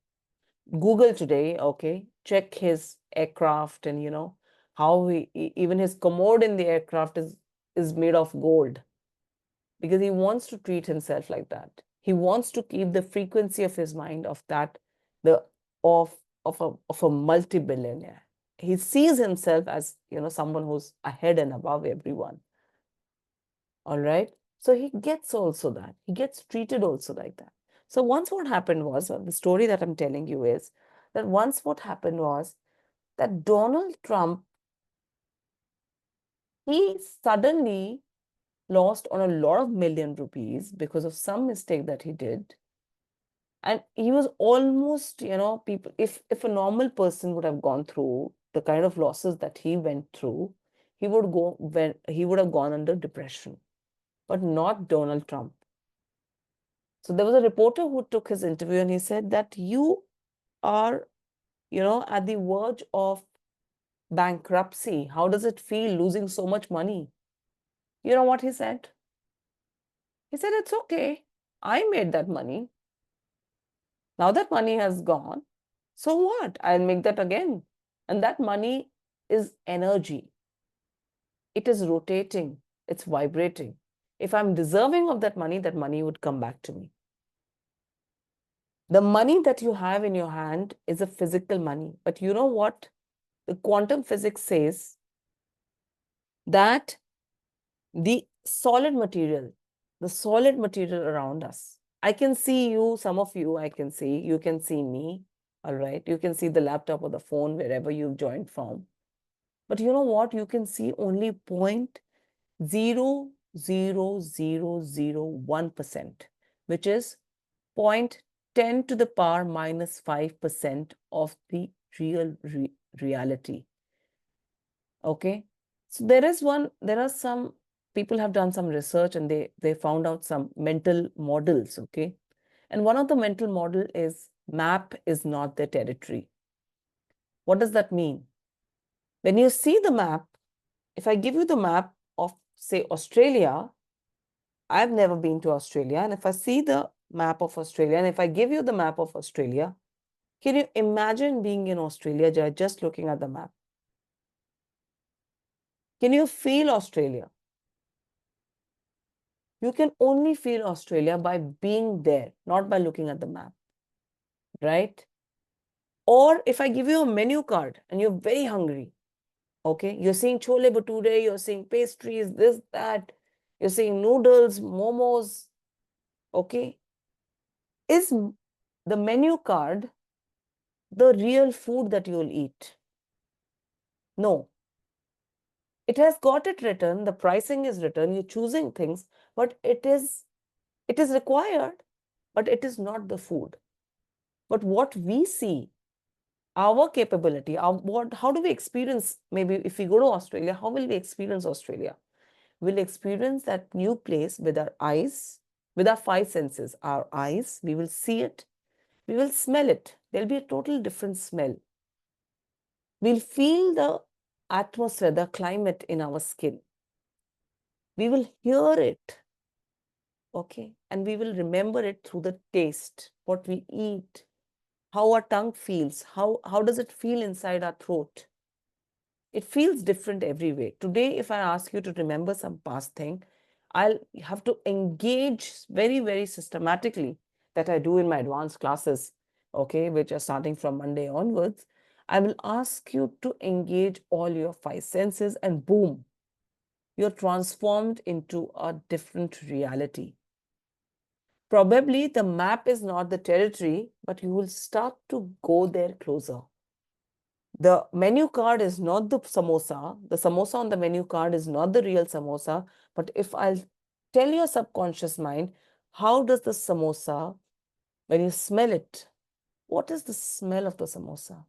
S1: Google today, okay? Check his aircraft, and how even his commode in the aircraft is made of gold, because he wants to treat himself like that. He wants to keep the frequency of his mind of that, the of a multi-billionaire. He sees himself as, someone who's ahead and above everyone. All right. So he gets also that. He gets treated also like that. So once what happened was, the story that I'm telling you is that once what happened was that Donald Trump, he suddenly lost on a lot of million rupees because of some mistake that he did. And he was almost, people, if a normal person would have gone through the kind of losses that he went through, he would have gone under depression, but not Donald Trump. So there was a reporter who took his interview, and he said that you are, at the verge of bankruptcy. How does it feel losing so much money? You know what he said? He said, it's okay. I made that money. Now that money has gone, so what? I'll make that again. And that money is energy. It is rotating, it's vibrating. If I'm deserving of that money would come back to me. The money that you have in your hand is a physical money. But you know what? The quantum physics says that the solid material, around us, I can see you, some of you, I can see, you can see me, all right? You can see the laptop or the phone, wherever you've joined from. But you know what? You can see only 0.00001%, which is 0.10 to the power minus 5% of the real reality. Okay. So there are some people have done some research and they found out some mental models. Okay. And one of the mental model is map is not the territory. What does that mean? When you see the map, if I give you the map of, say, Australia, I've never been to Australia. And if I see the map of Australia, and if I give you the map of Australia, can you imagine being in Australia just looking at the map? Can you feel Australia? You can only feel Australia by being there, not by looking at the map, right? Or if I give you a menu card and you're very hungry, okay, you're seeing chole bhature, you're seeing pastries, this, that, you're seeing noodles, momos, okay, is the menu card the real food that you'll eat? No. It has got it written, the pricing is written, you're choosing things, but it is required, but it is not the food. But what we see, our capability, how do we experience, maybe if we go to Australia, how will we experience Australia? We'll experience that new place with our eyes, with our five senses, our eyes, we will see it, we will smell it. There'll be a total different smell. We'll feel the atmosphere, the climate in our skin. We will hear it, okay? And we will remember it through the taste, what we eat, how our tongue feels, how does it feel inside our throat? It feels different every way. Today, if I ask you to remember some past thing, I'll have to engage very, very systematically, that I do in my advanced classes, okay, which are starting from Monday onwards. I will ask you to engage all your five senses and boom, you're transformed into a different reality. Probably the map is not the territory, but you will start to go there closer. The menu card is not the samosa. The samosa on the menu card is not the real samosa. But if I'll tell your subconscious mind, how does the samosa, when you smell it, what is the smell of the samosa?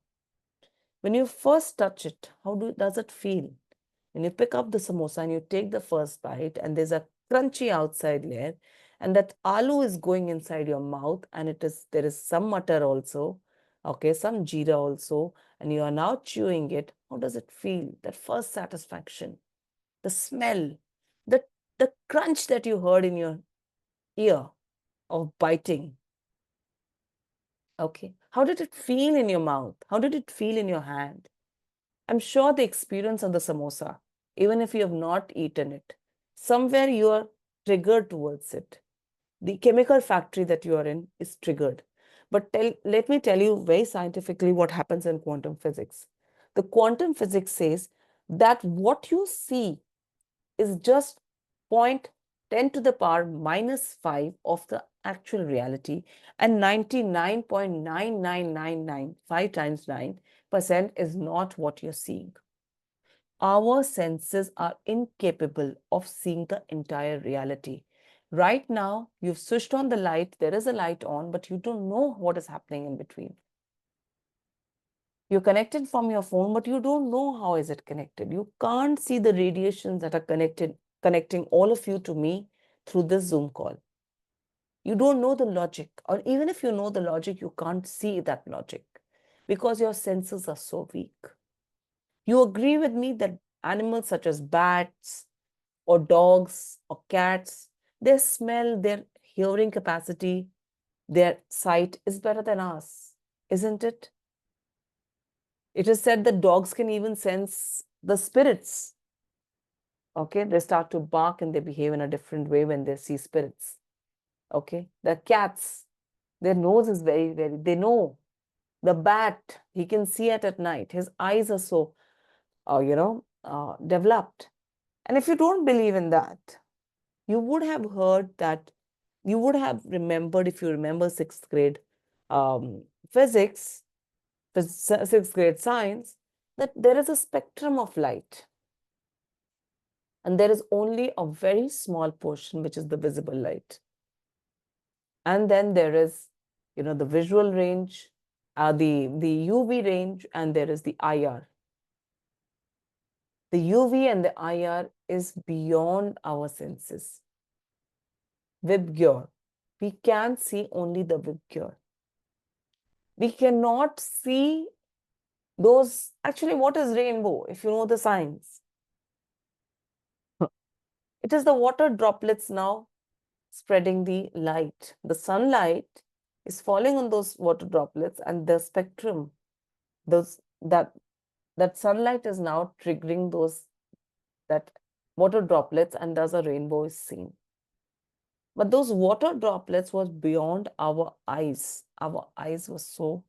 S1: When you first touch it, how does it feel? When you pick up the samosa and you take the first bite and there's a crunchy outside layer and that aloo is going inside your mouth and there is some mutter also, okay, some jeera also, and you are now chewing it, how does it feel? That first satisfaction, the smell, the, the crunch that you heard in your ear of biting, okay? How did it feel in your mouth? How did it feel in your hand? I'm sure the experience of the samosa, even if you have not eaten it, somewhere you are triggered towards it. The chemical factory that you are in is triggered. But let me tell you very scientifically what happens in quantum physics. The quantum physics says that what you see is just 0.10 to the power minus 5 of the actual reality, and 99.9999, 5 times 9% is not what you're seeing. Our senses are incapable of seeing the entire reality. Right now, you've switched on the light, there is a light on, but you don't know what is happening in between. You're connected from your phone, but you don't know how is it connected. You can't see the radiations that are connecting all of you to me through this Zoom call. You don't know the logic, or even if you know the logic, you can't see that logic because your senses are so weak. You agree with me that animals such as bats or dogs or cats, their smell, their hearing capacity Their sight is better than ours, isn't it? It is said that dogs can even sense the spirits. Okay, they start to bark and they behave in a different way when they see spirits. Okay, the cats, their nose is very, they know. The bat, he can see it at night. His eyes are so, developed. And if you don't believe in that, you would have heard that, you would have remembered, if you remember sixth grade physics, sixth grade science, that there is a spectrum of light. And there is only a very small portion, which is the visible light. And then there is, the visual range, the UV range, and there is the IR. The UV and the IR is beyond our senses. Vibgyor. We can see only the Vibgyor. We cannot see those. Actually, what is rainbow, if you know the science? It is the water droplets now spreading the light. The sunlight is falling on those water droplets, and the spectrum, those that sunlight is now triggering that water droplets, and thus a rainbow is seen. But those water droplets was beyond our eyes. Our eyes were so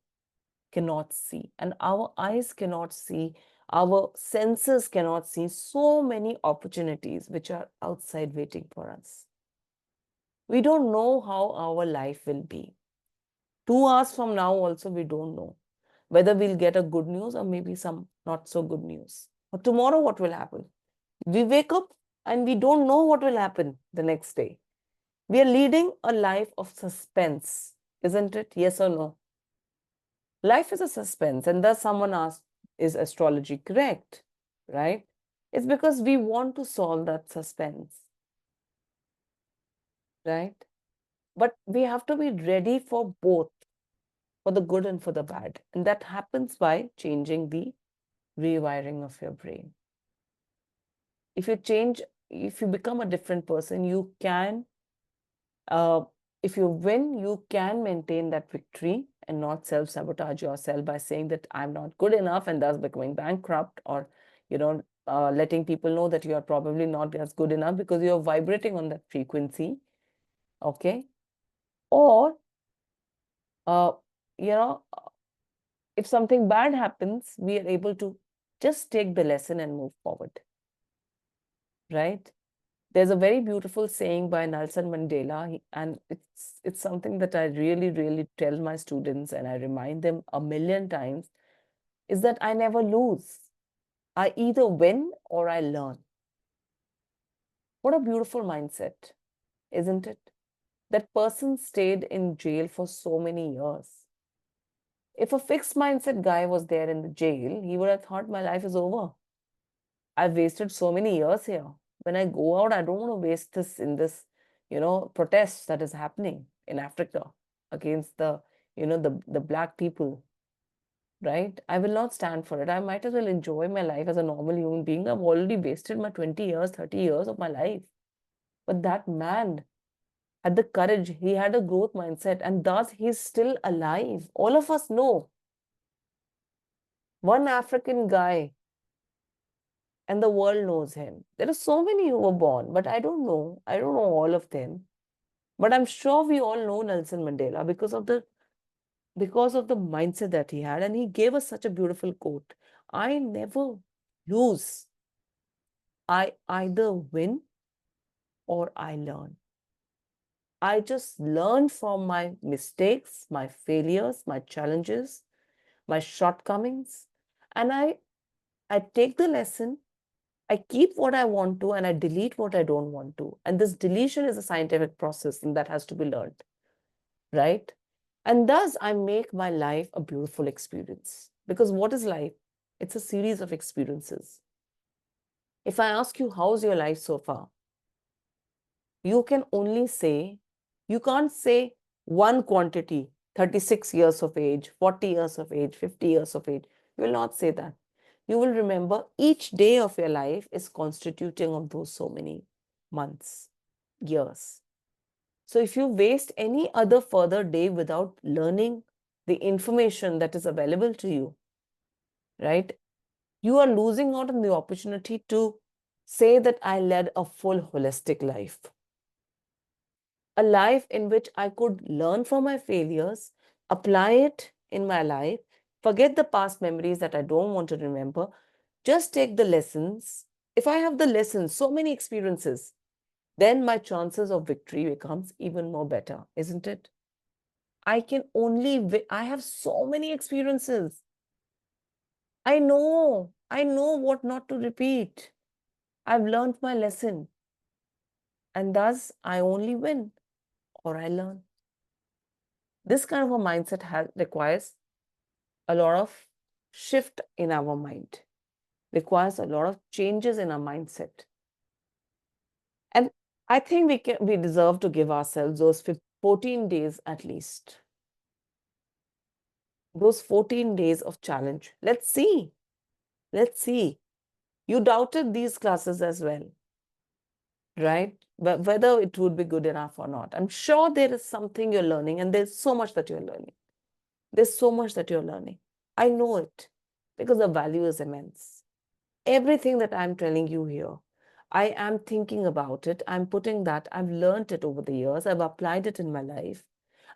S1: cannot see, and our eyes cannot see, our senses cannot see so many opportunities which are outside waiting for us. We don't know how our life will be. 2 hours from now also, we don't know whether we'll get a good news or maybe some not so good news. Or tomorrow, what will happen? We wake up and we don't know what will happen the next day. We are leading a life of suspense, isn't it? Yes or no? Life is a suspense, and thus someone asked, is astrology correct? Right? It's because we want to solve that suspense, right? But we have to be ready for both, for the good and for the bad. And that happens by changing the rewiring of your brain. If you become a different person, you can, if you win, you can maintain that victory and not self-sabotage yourself by saying that I'm not good enough and thus becoming bankrupt, or, letting people know that you are probably not as good enough because you're vibrating on that frequency. Okay. Or, uh, you know, if something bad happens, we are able to just take the lesson and move forward, right? There's a very beautiful saying by Nelson Mandela, and it's something that I really tell my students and I remind them a million times, is that I never lose. I either win or I learn. What a beautiful mindset, isn't it? That person stayed in jail for so many years. If a fixed mindset guy was there in the jail, he would have thought my life is over. I've wasted so many years here. When I go out, I don't want to waste this in this, protest that is happening in Africa against the black people, right? I will not stand for it. I might as well enjoy my life as a normal human being. I've already wasted my 20 years, 30 years of my life. But that man had the courage, he had a growth mindset, and thus he's still alive. All of us know one African guy and the world knows him. There are so many who were born, but I don't know. I don't know all of them. But I'm sure we all know Nelson Mandela because of the mindset that he had. And he gave us such a beautiful quote. I never lose. I either win or I learn. I just learn from my mistakes, my failures, my challenges, my shortcomings. And I take the lesson, I keep what I want to, and I delete what I don't want to. And this deletion is a scientific process, and that has to be learned, right? And thus, I make my life a beautiful experience. Because what is life? It's a series of experiences. If I ask you, how's your life so far? You can only say, you can't say one quantity, 36 years of age, 40 years of age, 50 years of age. You will not say that. You will remember each day of your life is constituting of those so many months, years. So if you waste any other further day without learning the information that is available to you, right, you are losing out on the opportunity to say that I led a full holistic life, a life in which I could learn from my failures, apply it in my life, forget the past memories that I don't want to remember, just take the lessons. If I have the lessons, so many experiences, then my chances of victory becomes even more better, isn't it? I have so many experiences. I know what not to repeat. I've learned my lesson, and thus I only win or I learn. This kind of a mindset requires a lot of shift in our mind, requires a lot of changes in our mindset. And I think we deserve to give ourselves those 14 days at least. Those 14 days of challenge. Let's see. Let's see. You doubted these classes as well, right? Whether it would be good enough or not. I'm sure there is something you're learning, and there's so much that you're learning. There's so much that you're learning. I know it because the value is immense. Everything that I'm telling you here, I am thinking about it. I'm putting that, I've learned it over the years. I've applied it in my life.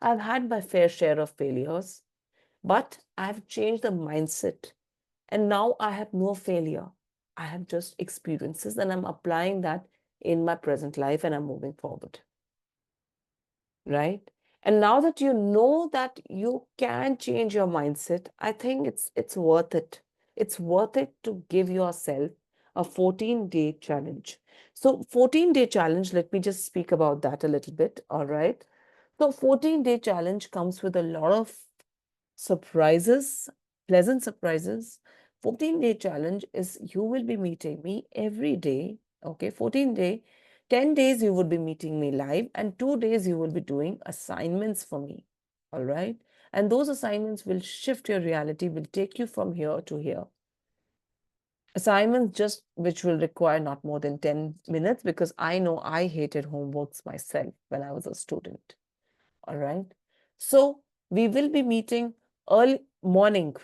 S1: I've had my fair share of failures, but I've changed the mindset. And now I have no failure. I have just experiences, and I'm applying that in my present life, and I'm moving forward. Right? And now that you know that you can change your mindset, I think it's worth it. It's worth it to give yourself a 14-day challenge. So 14-day challenge, let me just speak about that a little bit. All right. So 14-day challenge comes with a lot of surprises, pleasant surprises. 14-day challenge is you will be meeting me every day. Okay, 14-day, 10 days you would be meeting me live, and 2 days you will be doing assignments for me. All right. And those assignments will shift your reality, will take you from here to here. Assignments just which will require not more than 10 minutes, because I know I hated homeworks myself when I was a student. All right. So we will be meeting early morning.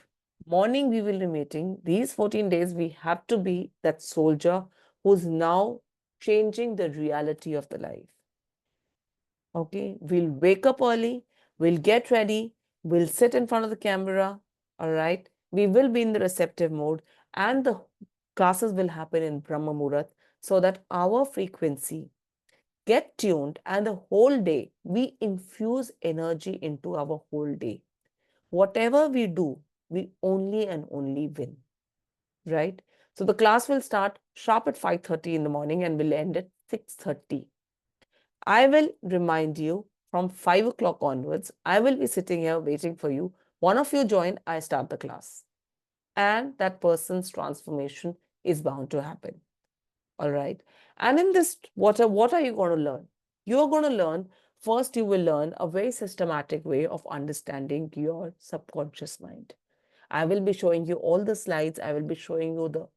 S1: Morning we will be meeting. These 14 days, we have to be that soldier who's now changing the reality of the life. Okay. We'll wake up early. We'll get ready. We'll sit in front of the camera. All right. We will be in the receptive mode, and the classes will happen in Brahma Muhurat, so that our frequency get tuned, and the whole day we infuse energy into our whole day. Whatever we do, we only and only win, right? So the class will start sharp at 5:30 in the morning and will end at 6:30. I will remind you from 5 o'clock onwards, I will be sitting here waiting for you. One of you join, I start the class. And that person's transformation is bound to happen. All right. And in this, what are you going to learn? You're going to learn, first, you will learn a very systematic way of understanding your subconscious mind. I will be showing you all the slides. I will be showing you the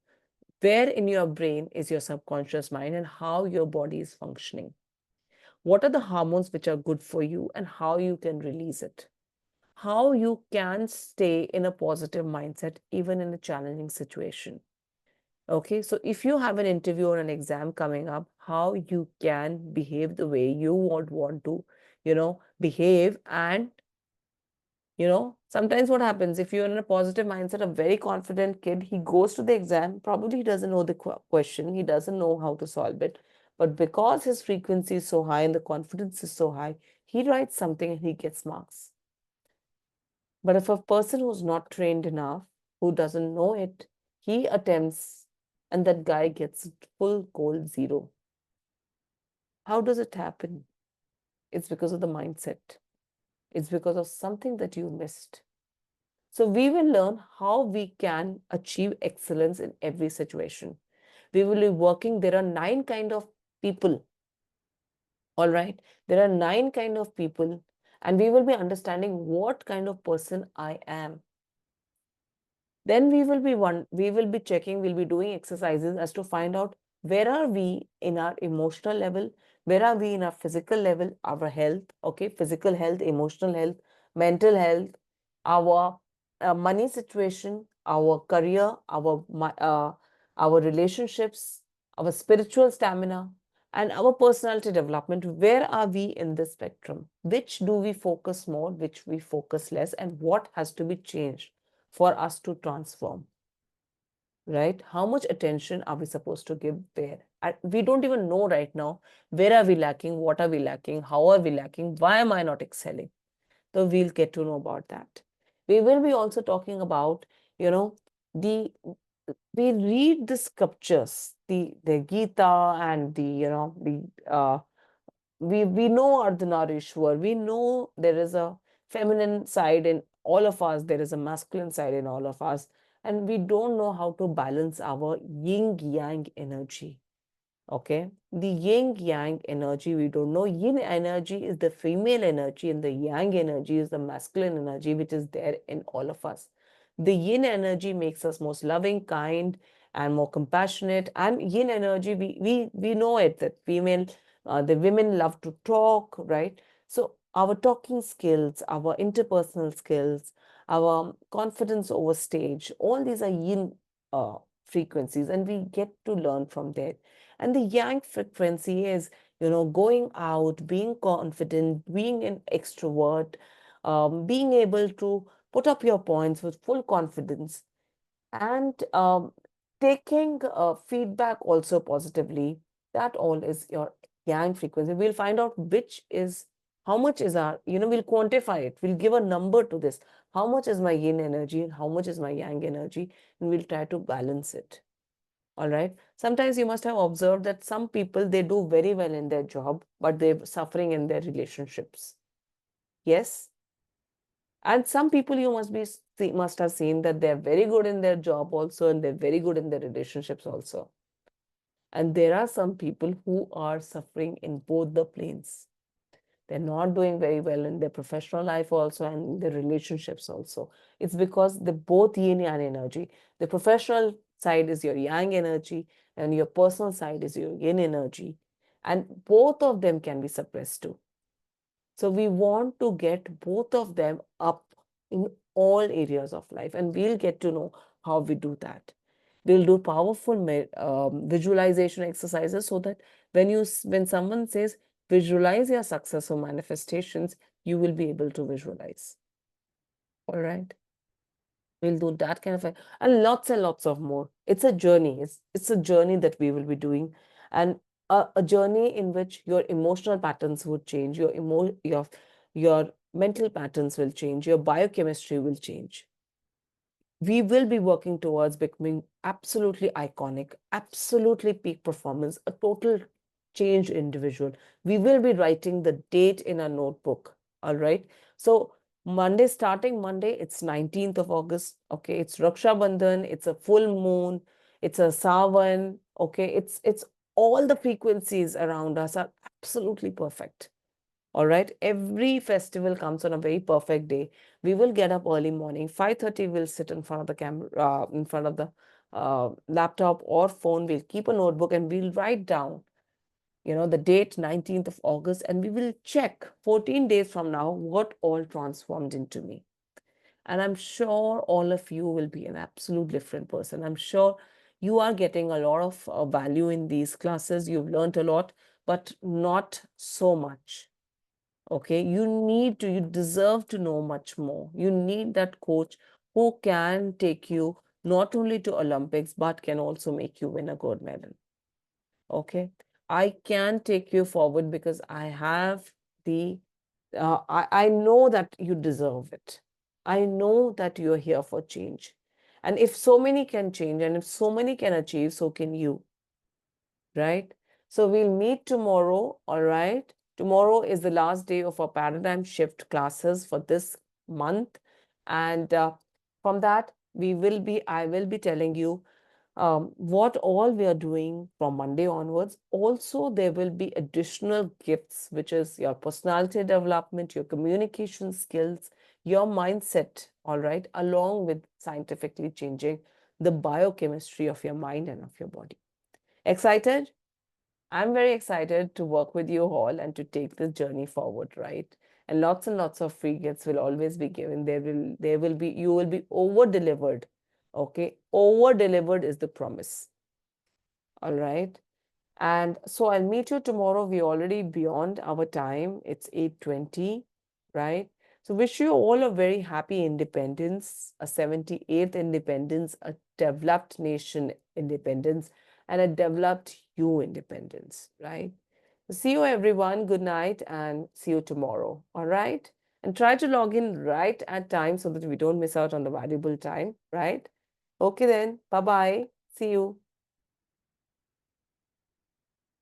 S1: where in your brain is your subconscious mind and how your body is functioning. What are the hormones which are good for you and how you can release it? How you can stay in a positive mindset even in a challenging situation. Okay, so if you have an interview or an exam coming up, how you can behave the way you would want to, behave. And, sometimes what happens if you're in a positive mindset, a very confident kid, he goes to the exam, probably he doesn't know the question, he doesn't know how to solve it. But because his frequency is so high and the confidence is so high, he writes something and he gets marks. But if a person who's not trained enough, who doesn't know it, he attempts and that guy gets full gold 0. How does it happen? It's because of the mindset. It's because of something that you missed. So we will learn how we can achieve excellence in every situation. We will be working, there are 9 kind of people. All right. There are 9 kind of people, and we will be understanding what kind of person I am. Then we will be checking, we'll be doing exercises as to find out Where are we in our emotional level? Where are we in our physical level, our health? Okay, physical health, emotional health, mental health, our money situation, our career, our relationships, our spiritual stamina, and our personality development. Where are we in this spectrum? Which do we focus more, which we focus less, and what has to be changed for us to transform? Right? How much attention are we supposed to give where? We don't even know right now, where are we lacking, what are we lacking, how are we lacking, why am I not excelling? So we'll get to know about that. We will be also talking about, the we read the scriptures, the Gita and we know Ardhanarishwar, we know there is a feminine side in all of us, there is a masculine side in all of us, and we don't know how to balance our yin yang energy. Okay, the yin yang energy, we don't know. Yin energy is the female energy, and the yang energy is the masculine energy, which is there in all of us. The yin energy makes us most loving, kind, and more compassionate. And yin energy, we know it that the women love to talk, right? So our talking skills, our interpersonal skills, our confidence over stage, all these are yin frequencies, and we get to learn from there. And the yang frequency is, going out, being confident, being an extrovert, being able to put up your points with full confidence, and taking feedback also positively. That all is your yang frequency. We'll find out how much is we'll quantify it. We'll give a number to this. How much is my yin energy and how much is my yang energy? And we'll try to balance it. All right. Sometimes you must have observed that some people, they do very well in their job, but they're suffering in their relationships. Yes. And some people you must have seen that they're very good in their job also, and they're very good in their relationships also. And there are some people who are suffering in both the planes. They're not doing very well in their professional life also and in their relationships also. It's because they both yin yang energy. The professional side is your yang energy, and your personal side is your yin energy. And both of them can be suppressed too. So we want to get both of them up in all areas of life, and we'll get to know how we do that. We'll do powerful visualization exercises so that when someone says visualize your successful manifestations, you will be able to visualize. All right. We'll do that kind of and lots of more. It's a journey. It's a journey that we will be doing, and a journey in which your emotional patterns would change, your mental patterns will change, your biochemistry will change. We will be working towards becoming absolutely iconic, absolutely peak performance, a total changed individual. We will be writing the date in a notebook. All right. So starting Monday, it's 19th of August. Okay. It's Raksha Bandhan. It's a full moon. It's a Savan. Okay. It's all the frequencies around us are absolutely perfect. All right. Every festival comes on a very perfect day. We will get up early morning. 5:30, we'll sit in front of the camera, in front of the laptop or phone. We'll keep a notebook and we'll write down, the date 19th of August, and we will check 14 days from now what all transformed into me. And I'm sure all of you will be an absolute different person. I'm sure you are getting a lot of value in these classes. You've learned a lot, but not so much. Okay, you deserve to know much more. You need that coach who can take you not only to Olympics, but can also make you win a gold medal. Okay, I can take you forward because I have I know that you deserve it. I know that you're here for change. And if so many can change and if so many can achieve, so can you, right? So we'll meet tomorrow, all right? Tomorrow is the last day of our paradigm shift classes for this month. And from that, I will be telling you what all we are doing from Monday onwards. Also, there will be additional gifts, which is your personality development, your communication skills, your mindset, all right, along with scientifically changing the biochemistry of your mind and of your body. Excited? I'm very excited to work with you all and to take this journey forward, right? And lots of free gifts will always be given. There will be, you will be over delivered. Okay, over delivered is the promise. All right. And so I'll meet you tomorrow. We're already beyond our time. It's 8:20, right? So wish you all a very happy independence, a 78th independence, a developed nation independence, and a developed you independence, right? See you everyone. Good night and see you tomorrow. All right. And try to log in right at time so that we don't miss out on the valuable time, right? Okay then. Bye-bye. See you.